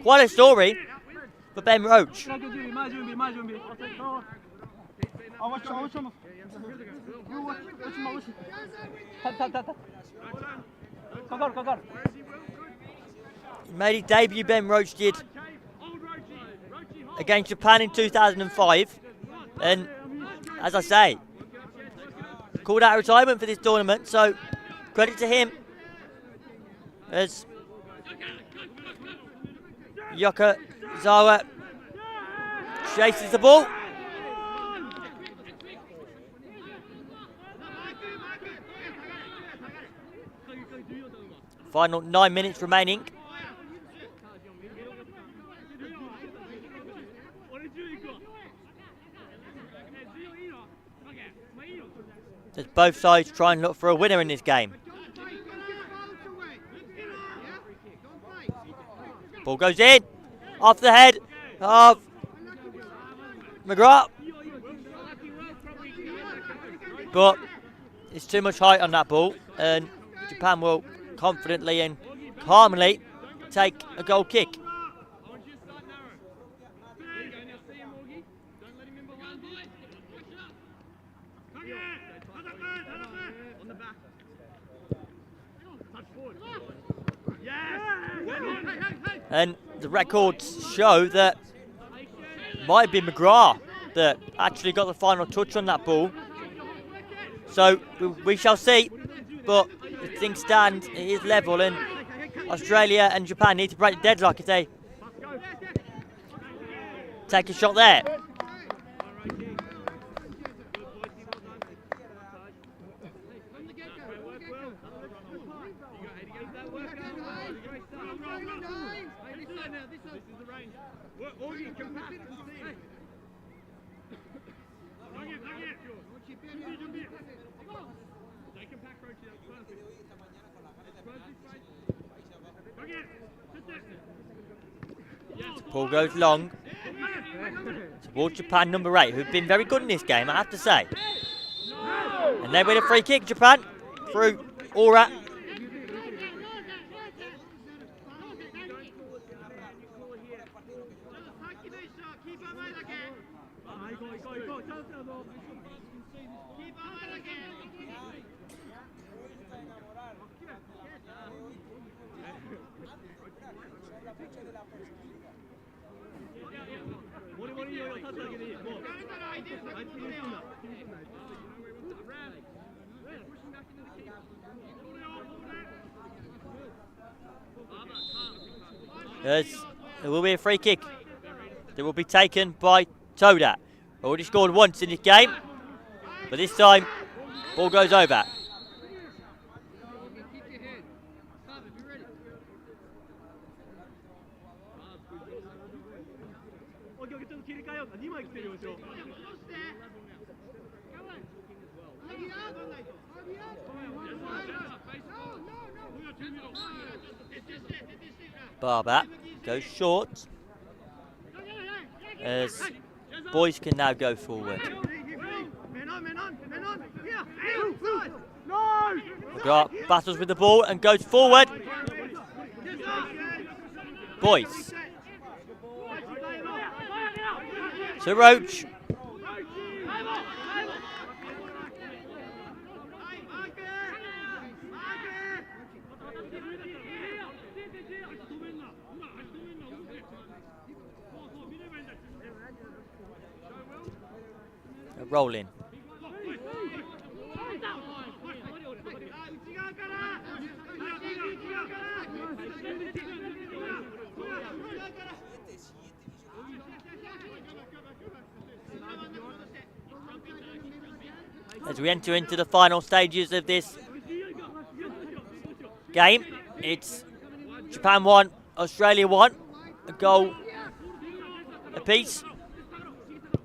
Quite a story for Ben Roach. He made his debut, Ben Roach did, against Japan in 2005, and as I say, called out of retirement for this tournament, so credit to him as Yokozawa chases the ball. Final 9 minutes remaining. As both sides try and look for a winner in this game. Ball goes in, off the head of McGrath. But it's too much height on that ball, and Japan will confidently and calmly take a goal kick. And the records show that it might be McGrath that actually got the final touch on that ball. So we shall see, but if things stand, it is level, and Australia and Japan need to break the deadlock if they take a shot there. Ball goes long towards Japan, number 8, who've been very good in this game, I have to say. And they win a free kick, Japan, through Aura. Yes, there will be a free kick that will be taken by Toda. Already scored once in this game, but this time, ball goes over. Barbat goes short. as boys can now go forward. McGrath battles with the ball and goes forward. Boys. To Roach. Rolling. As we enter into the final stages of this game, it's Japan 1, Australia 1, a goal apiece.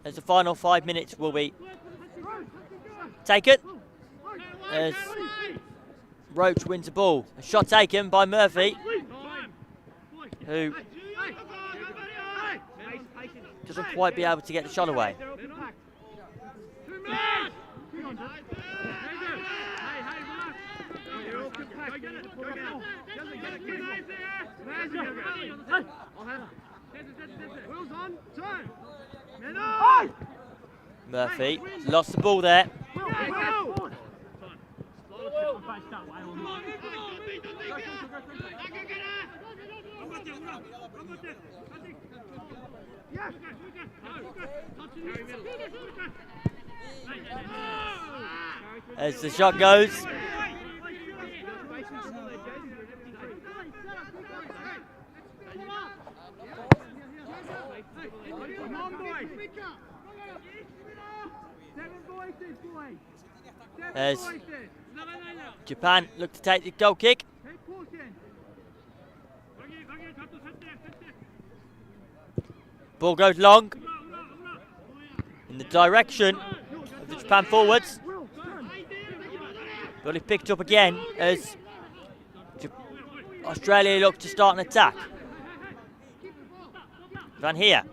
As the final 5 minutes will be taken. As Roach wins the ball. A shot taken by Murphy, who doesn't quite be able to get the shot away. Murphy lost the ball there. As the shot goes. As Japan look to take the goal kick. Ball goes long in the direction of the Japan forwards. But it's picked up again as Australia look to start an attack. Van here.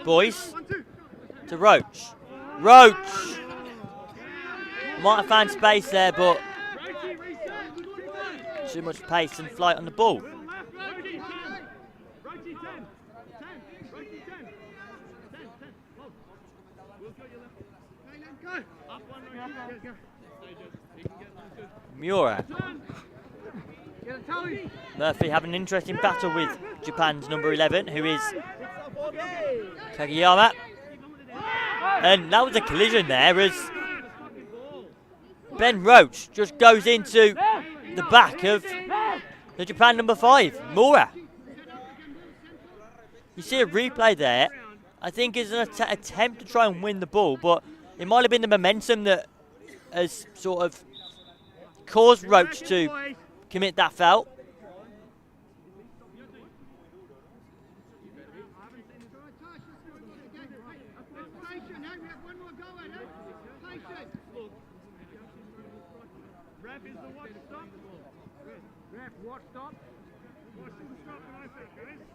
Boys to Roach. Roach! Might have found space there, but too much pace and flight on the ball. Miura. Murphy having an interesting battle with Japan's number 11, who is Kagiyama. And that was a collision there as Ben Roach just goes into the back of the Japan number 5, Mura. You see a replay there. I think it's an attempt to try and win the ball, but it might have been the momentum that has sort of caused Roach to commit that foul.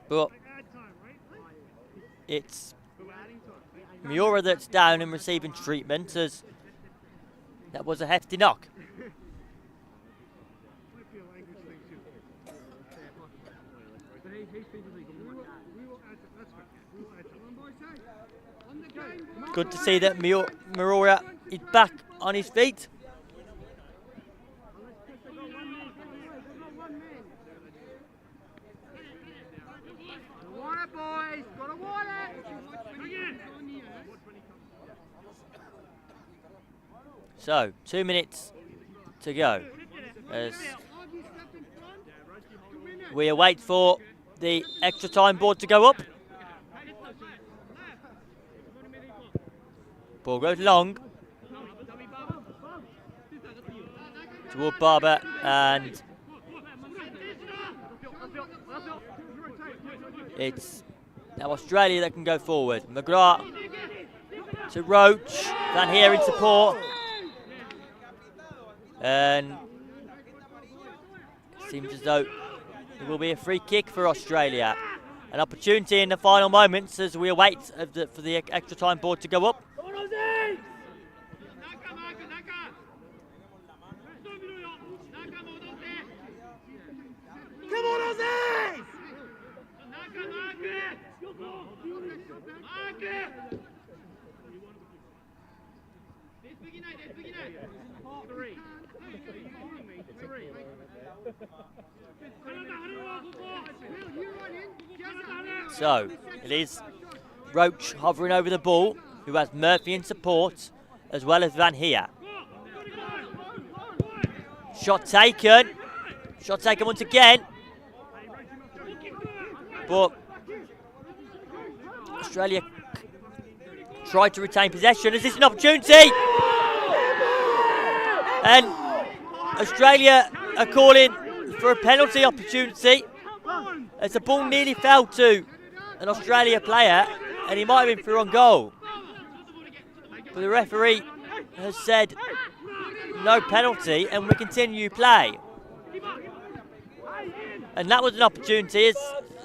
But it's Miura that's down and receiving treatment, as that was a hefty knock. Good to see that Miura is back on his feet. So, 2 minutes to go as we await for the extra time board to go up. Ball goes long toward Barber, and it's now Australia that can go forward. McGrath to Roach, Van here in support. And seems as though it will be a free kick for Australia. An opportunity in the final moments as we await for the extra time board to go up. So, it is Roach hovering over the ball, who has Murphy in support, as well as Van Heer. Shot taken. Shot taken once again. But Australia tried to retain possession. Is this an opportunity? And Australia are calling for a penalty opportunity as the ball nearly fell to an Australia player and he might have been through on goal. But the referee has said no penalty and we continue play. And that was an opportunity as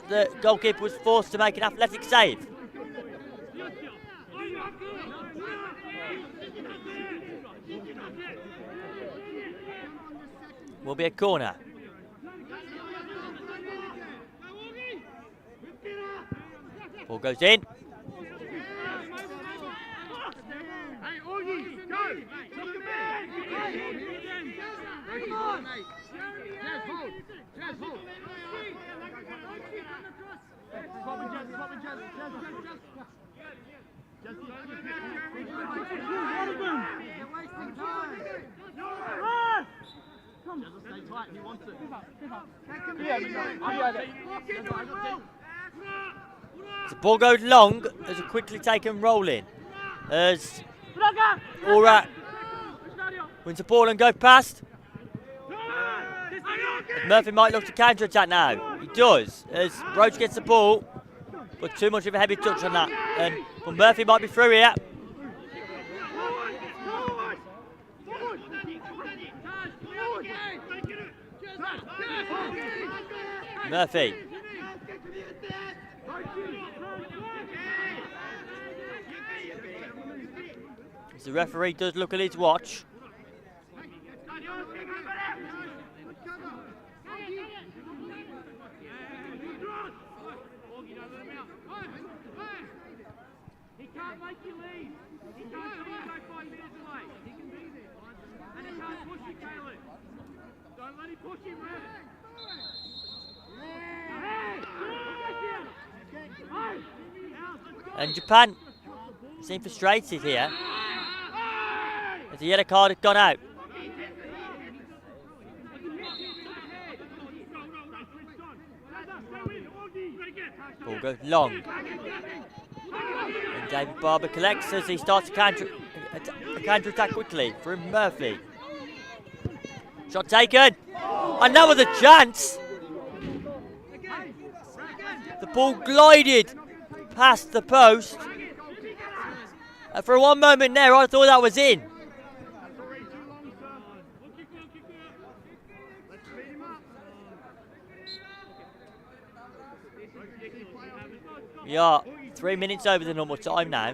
the goalkeeper was forced to make an athletic save. Will be a corner. Ball goes in. The ball goes long as a quickly taken roll in. As Ora wins the ball and go past. Murphy might look to counter attack now. He does as Roach gets the ball, but too much of a heavy touch on that. But Murphy might be through here. Murphy. As the referee does look at his watch. He can't make you leave. He can't go 5 meters away. He can be there. And he can't push you, Caleb. Don't let him push him, man. And Japan seem frustrated here as the yellow card had gone out. Ball goes long. And David Barber collects as he starts to counter attack quickly from Murphy. Shot taken. And that was a chance. The ball glided past the post. For one moment there, I thought that was in. We are 3 minutes over the normal time now,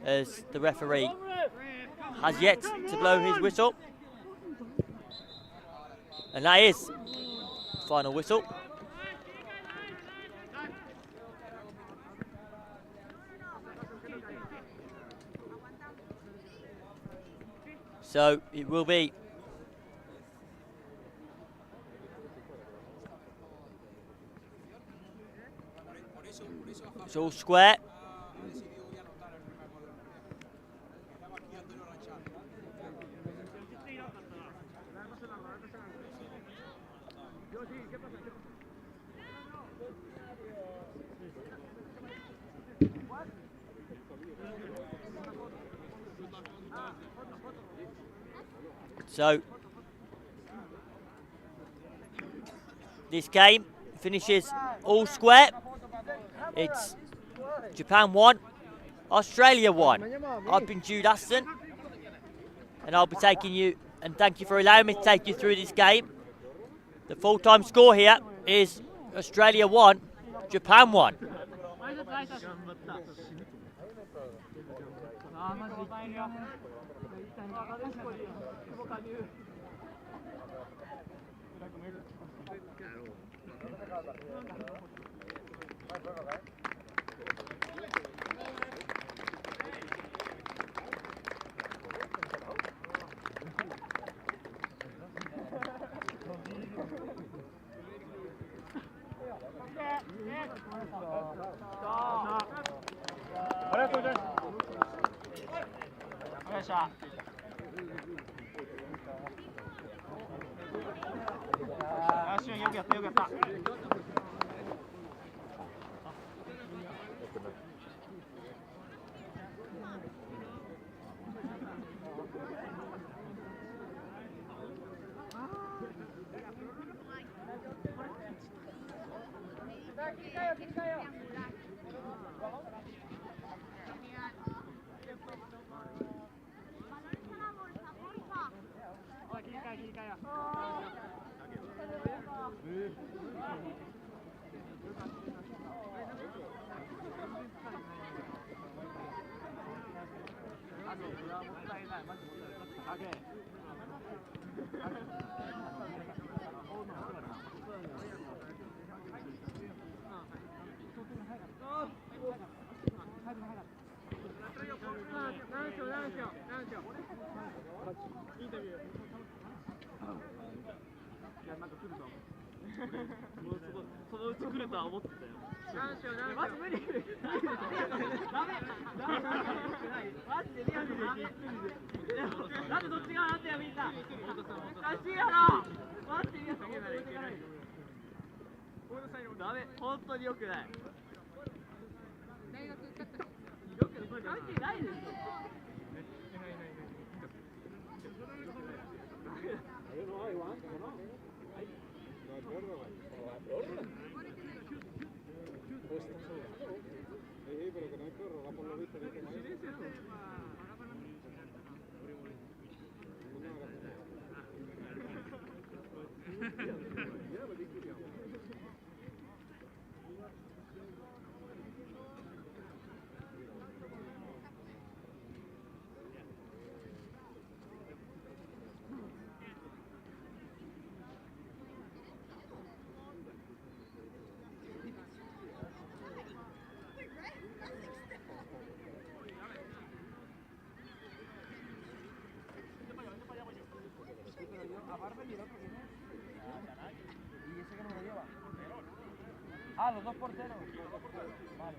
as the referee has yet to blow his whistle. And that is the final whistle. So it will be it's all square. So this game finishes all square. It's Japan 1, Australia 1. I've been Jude Aston, and I'll be taking you and thank you for allowing me to take you through this game. The full-time score here is Australia 1, Japan 1. Ah, los dos porteros. Vale.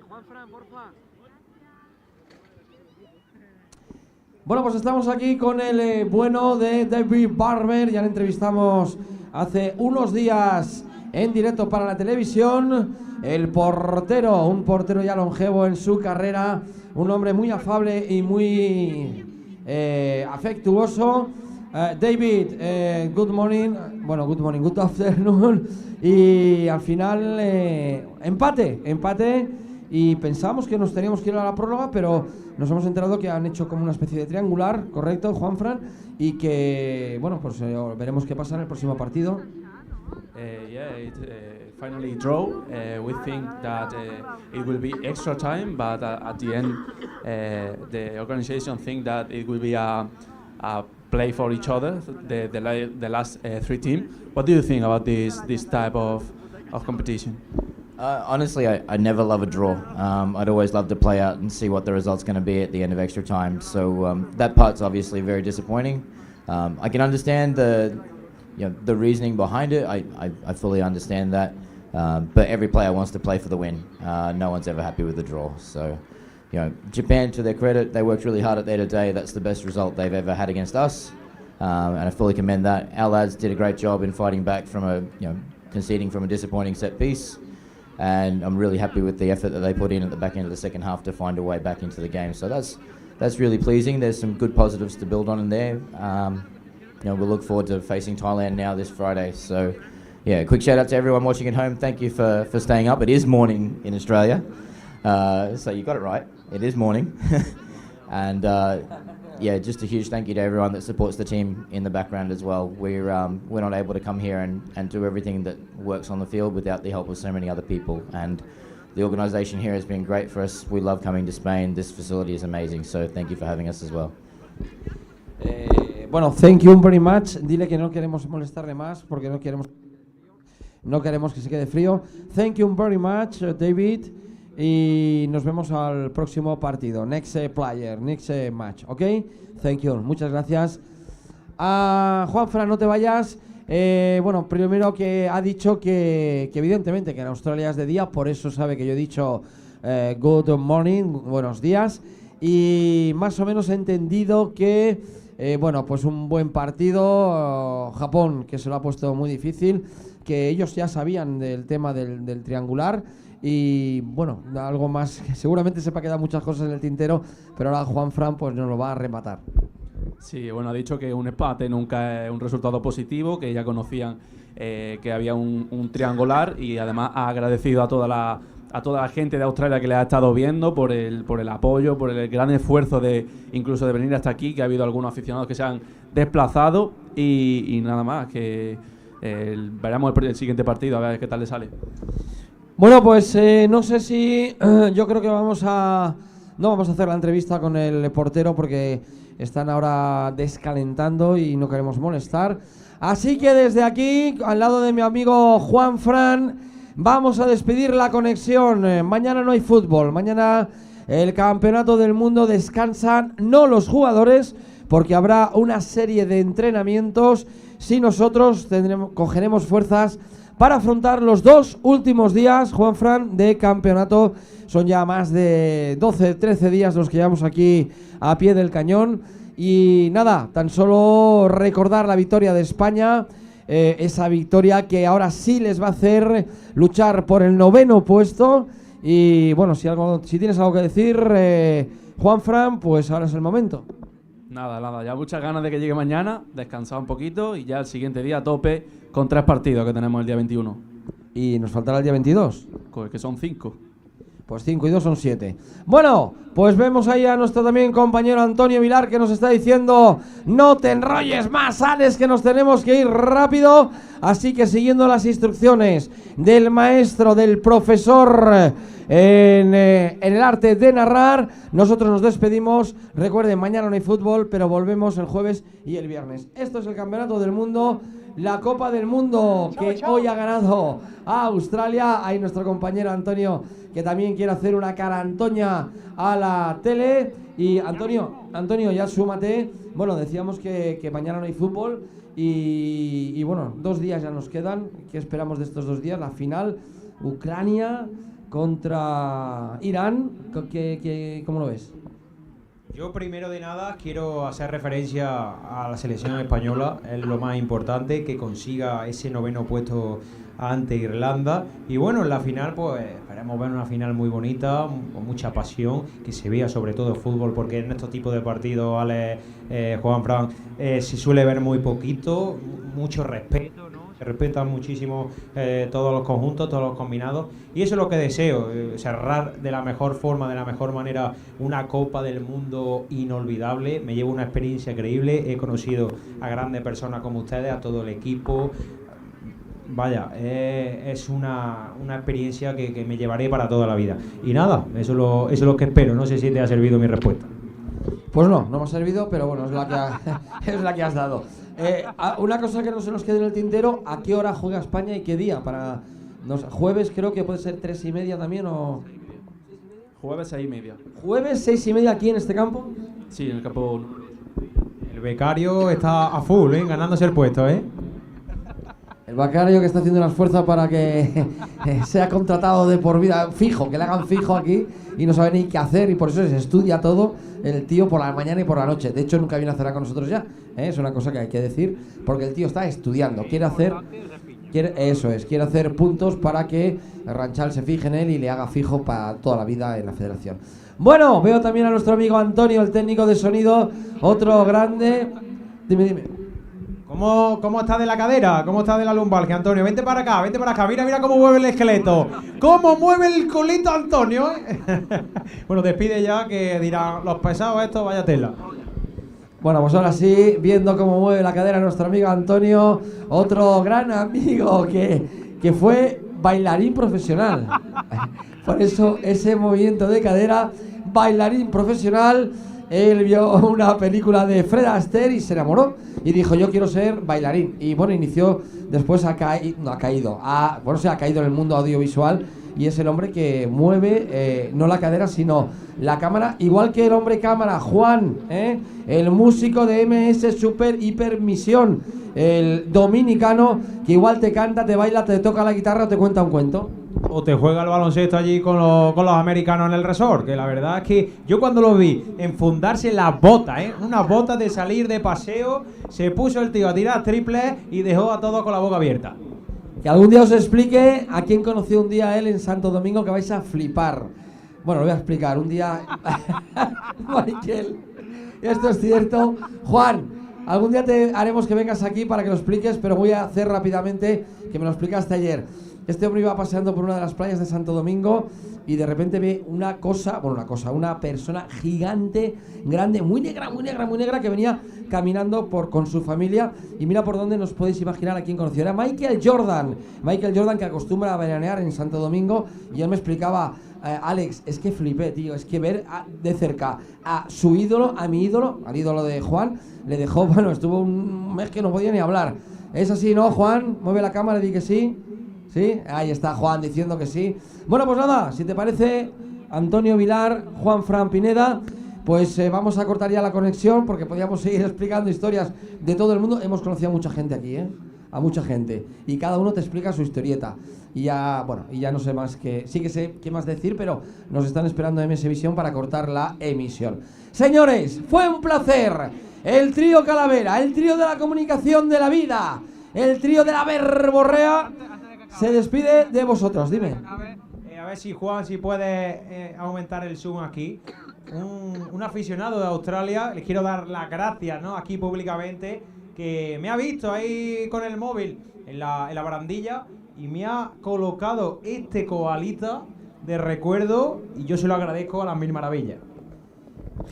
Juanfran, porfa. Bueno, pues estamos aquí con el bueno de David Barber. Ya le entrevistamos hace unos días en directo para la televisión. El portero, un portero ya longevo en su carrera, un hombre muy afable y muy afectuoso. David, good morning. Bueno, good morning, good afternoon. Y al final, empate. y pensábamos que nos teníamos que ir a la prórroga, pero nos hemos enterado que han hecho como una especie de triangular, correcto, Juanfran, y que, bueno, pues veremos qué pasa en el próximo partido. Finally draw. We think that it will be extra time, but at the end, the organization think that it will be a play for each other, the last 3 teams. What do you think about this type of competition? Honestly, I never love a draw. I'd always love to play out and see what the result's going to be at the end of extra time. So that part's obviously very disappointing. I can understand the reasoning behind it. I fully understand that. But every player wants to play for the win. No one's ever happy with the draw. So, Japan, to their credit, they worked really hard at there today. That's the best result they've ever had against us, and I fully commend that. Our lads did a great job in fighting back from conceding from a disappointing set piece, and I'm really happy with the effort that they put in at the back end of the second half to find a way back into the game. So that's really pleasing. There's some good positives to build on in there. We'll look forward to facing Thailand now this Friday. So, yeah, quick shout out to everyone watching at home. Thank you for staying up. It is morning in Australia, so you got it right. It is morning. And just a huge thank you to everyone that supports the team in the background as well. We're not able to come here and do everything that works on the field without the help of so many other people. And the organisation here has been great for us. We love coming to Spain. This facility is amazing. So thank you for having us as well. Bueno, thank you very much. Dile que no queremos molestarle más porque no queremos que se quede frío. Thank you very much, David. Y nos vemos al próximo partido. Next player, next match. ¿Ok? Thank you. Muchas gracias. Juanfran, no te vayas. Bueno, primero que ha dicho que evidentemente que en Australia es de día, por eso sabe que yo he dicho good morning, buenos días. Y más o menos he entendido que, bueno, pues un buen partido. Japón, que se lo ha puesto muy difícil, que ellos ya sabían del tema del triangular. Y bueno, algo más, que seguramente sepa que da muchas cosas en el tintero, pero ahora Juanfran pues nos lo va a rematar. Sí, bueno, ha dicho que un empate nunca es un resultado positivo, que ya conocían que había un triangular, y además ha agradecido a toda la gente de Australia que le ha estado viendo por el apoyo, por el gran esfuerzo incluso de venir hasta aquí, que ha habido algunos aficionados que se han desplazado, y nada más, que veremos el siguiente partido, a ver qué tal le sale. Bueno, pues no sé si yo creo que no vamos a hacer la entrevista con el portero porque están ahora descalentando y no queremos molestar. Así que desde aquí, al lado de mi amigo Juanfran, vamos a despedir la conexión. Mañana no hay fútbol, mañana el Campeonato del Mundo, descansan no los jugadores porque habrá una serie de entrenamientos. Si nosotros cogeremos fuerzas para afrontar los 2 últimos días, Juanfran, de campeonato. Son ya más de 12, 13 días los que llevamos aquí a pie del cañón. Y nada, tan solo recordar la victoria de España, esa victoria que ahora sí les va a hacer luchar por el 9º puesto. Y bueno, si tienes algo que decir, Juanfran, pues ahora es el momento. Nada, ya muchas ganas de que llegue mañana, descansar un poquito y ya el siguiente día a tope con 3 partidos que tenemos el día 21. ¿Y nos faltará el día 22? Que son 5. Pues 5 y 2 son 7. Bueno, pues vemos ahí a nuestro también compañero Antonio Vilar, que nos está diciendo: no te enrolles más, Alex, que nos tenemos que ir rápido. Así que siguiendo las instrucciones del maestro, del profesor en el arte de narrar, nosotros nos despedimos. Recuerden, mañana no hay fútbol, pero volvemos el jueves y el viernes. Esto es el Campeonato del Mundo, la Copa del Mundo, que hoy ha ganado a Australia. Hay nuestro compañero Antonio, que también quiere hacer una carantoña a la tele. Y Antonio, ya súmate. Bueno, decíamos que mañana no hay fútbol y bueno, 2 días ya nos quedan. ¿Qué esperamos de estos 2 días? La final, Ucrania contra Irán. ¿Cómo lo ves? Yo primero de nada quiero hacer referencia a la selección española. Es lo más importante, que consiga ese 9º puesto ante Irlanda. Y bueno, en la final pues esperemos ver una final muy bonita, con mucha pasión, que se vea sobre todo fútbol, porque en estos tipos de partidos, Alex, Juanfran, se suele ver muy poquito, mucho respeto, ¿no? respetan muchísimo todos los conjuntos, todos los combinados, y eso es lo que deseo, cerrar de la mejor forma, de la mejor manera una Copa del Mundo inolvidable. Me llevo una experiencia increíble, he conocido a grandes personas como ustedes, a todo el equipo. Vaya, es una experiencia que me llevaré para toda la vida. Y nada, eso es lo que espero. No sé si te ha servido mi respuesta. Pues no me ha servido, pero bueno, es la que has dado. Una cosa que no se nos quede en el tintero, ¿a qué hora juega España y qué día? Jueves creo que puede ser 3:30 también, o... Jueves 6:30. ¿Jueves 6:30 aquí en este campo? Sí, en el campo 1. El becario está a full, ganándose el puesto, El becario que está haciendo un esfuerzo para que sea contratado de por vida, fijo, que le hagan fijo aquí y no sabe ni qué hacer, y por eso se estudia todo el tío por la mañana y por la noche. De hecho, nunca viene a cenar con nosotros ya, es una cosa que hay que decir, porque el tío está estudiando, quiere hacer puntos para que Ranchal se fije en él y le haga fijo para toda la vida en la federación. Bueno, veo también a nuestro amigo Antonio, el técnico de sonido, otro grande. Dime. ¿Cómo está de la cadera? ¿Cómo está de la lumbalgia, Antonio? Vente para acá. Mira cómo mueve el esqueleto. ¿Cómo mueve el culito, Antonio? Bueno, despide ya, que dirán los pesados estos, vaya tela. Bueno, pues ahora sí, viendo cómo mueve la cadera nuestro amigo Antonio, otro gran amigo que fue bailarín profesional. Por eso ese movimiento de cadera, bailarín profesional. Él vio una película de Fred Astaire y se enamoró y dijo, yo quiero ser bailarín. Y bueno, inició, después ha caído en el mundo audiovisual, y es el hombre que mueve no la cadera sino la cámara, igual que el hombre cámara, Juan, el músico de MS Super Hiper Misión, el dominicano, que igual te canta, te baila, te toca la guitarra o te cuenta un cuento. O te juega el baloncesto allí con los americanos en el resort, que la verdad es que yo cuando lo vi enfundarse las botas, unas botas de salir de paseo, se puso el tío a tirar triples y dejó a todos con la boca abierta. Que algún día os explique a quién conoció un día a él en Santo Domingo, que vais a flipar. Bueno, lo voy a explicar. Un día... Michael, esto es cierto. Juan, algún día te haremos que vengas aquí para que lo expliques, pero voy a hacer rápidamente que me lo explicaste ayer. Este hombre iba paseando por una de las playas de Santo Domingo y de repente ve una persona gigante, grande, muy negra, que venía caminando con su familia, y mira por dónde nos podéis imaginar a quién conoció. Era Michael Jordan, que acostumbra a veranear en Santo Domingo, y él me explicaba, Alex, es que flipé, tío, es que ver de cerca a su ídolo, a mi ídolo, al ídolo de Juan, le dejó, estuvo un mes que no podía ni hablar. Es así, ¿no, Juan? Mueve la cámara y di que sí. ¿Sí? Ahí está Juan diciendo que sí. Bueno, pues nada, si te parece, Antonio Vilar, Juan Fran Pineda, pues vamos a cortar ya la conexión, porque podríamos seguir explicando historias de todo el mundo. Hemos conocido a mucha gente aquí, a mucha gente, y cada uno te explica su historieta. Y ya, no sé más sí que sé qué más decir, pero nos están esperando en MS Visión para cortar la emisión. Señores, fue un placer. El trío Calavera, el trío de la comunicación de la vida, el trío de la verborrea, se despide de vosotros. Dime. A ver si Juan, si puede aumentar el zoom aquí. Un aficionado de Australia, les quiero dar las gracias, ¿no?, aquí públicamente, que me ha visto ahí con el móvil en la barandilla y me ha colocado este koalita de recuerdo, y yo se lo agradezco a las mil maravillas.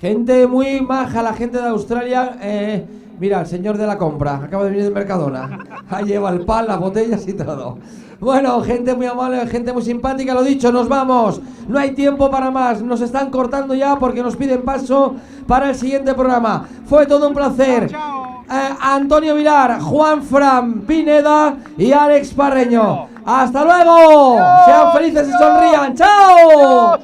Gente muy maja, la gente de Australia. Mira, el señor de la compra acaba de venir de Mercadona. Ahí lleva el pan, las botellas y todo. Bueno, gente muy amable, gente muy simpática. Lo dicho, nos vamos. No hay tiempo para más. Nos están cortando ya porque nos piden paso para el siguiente programa. Fue todo un placer. Antonio Vilar, Juan Fran Pineda y Alex Parreño. ¡Hasta luego! ¡Sean felices y sonrían! ¡Chao!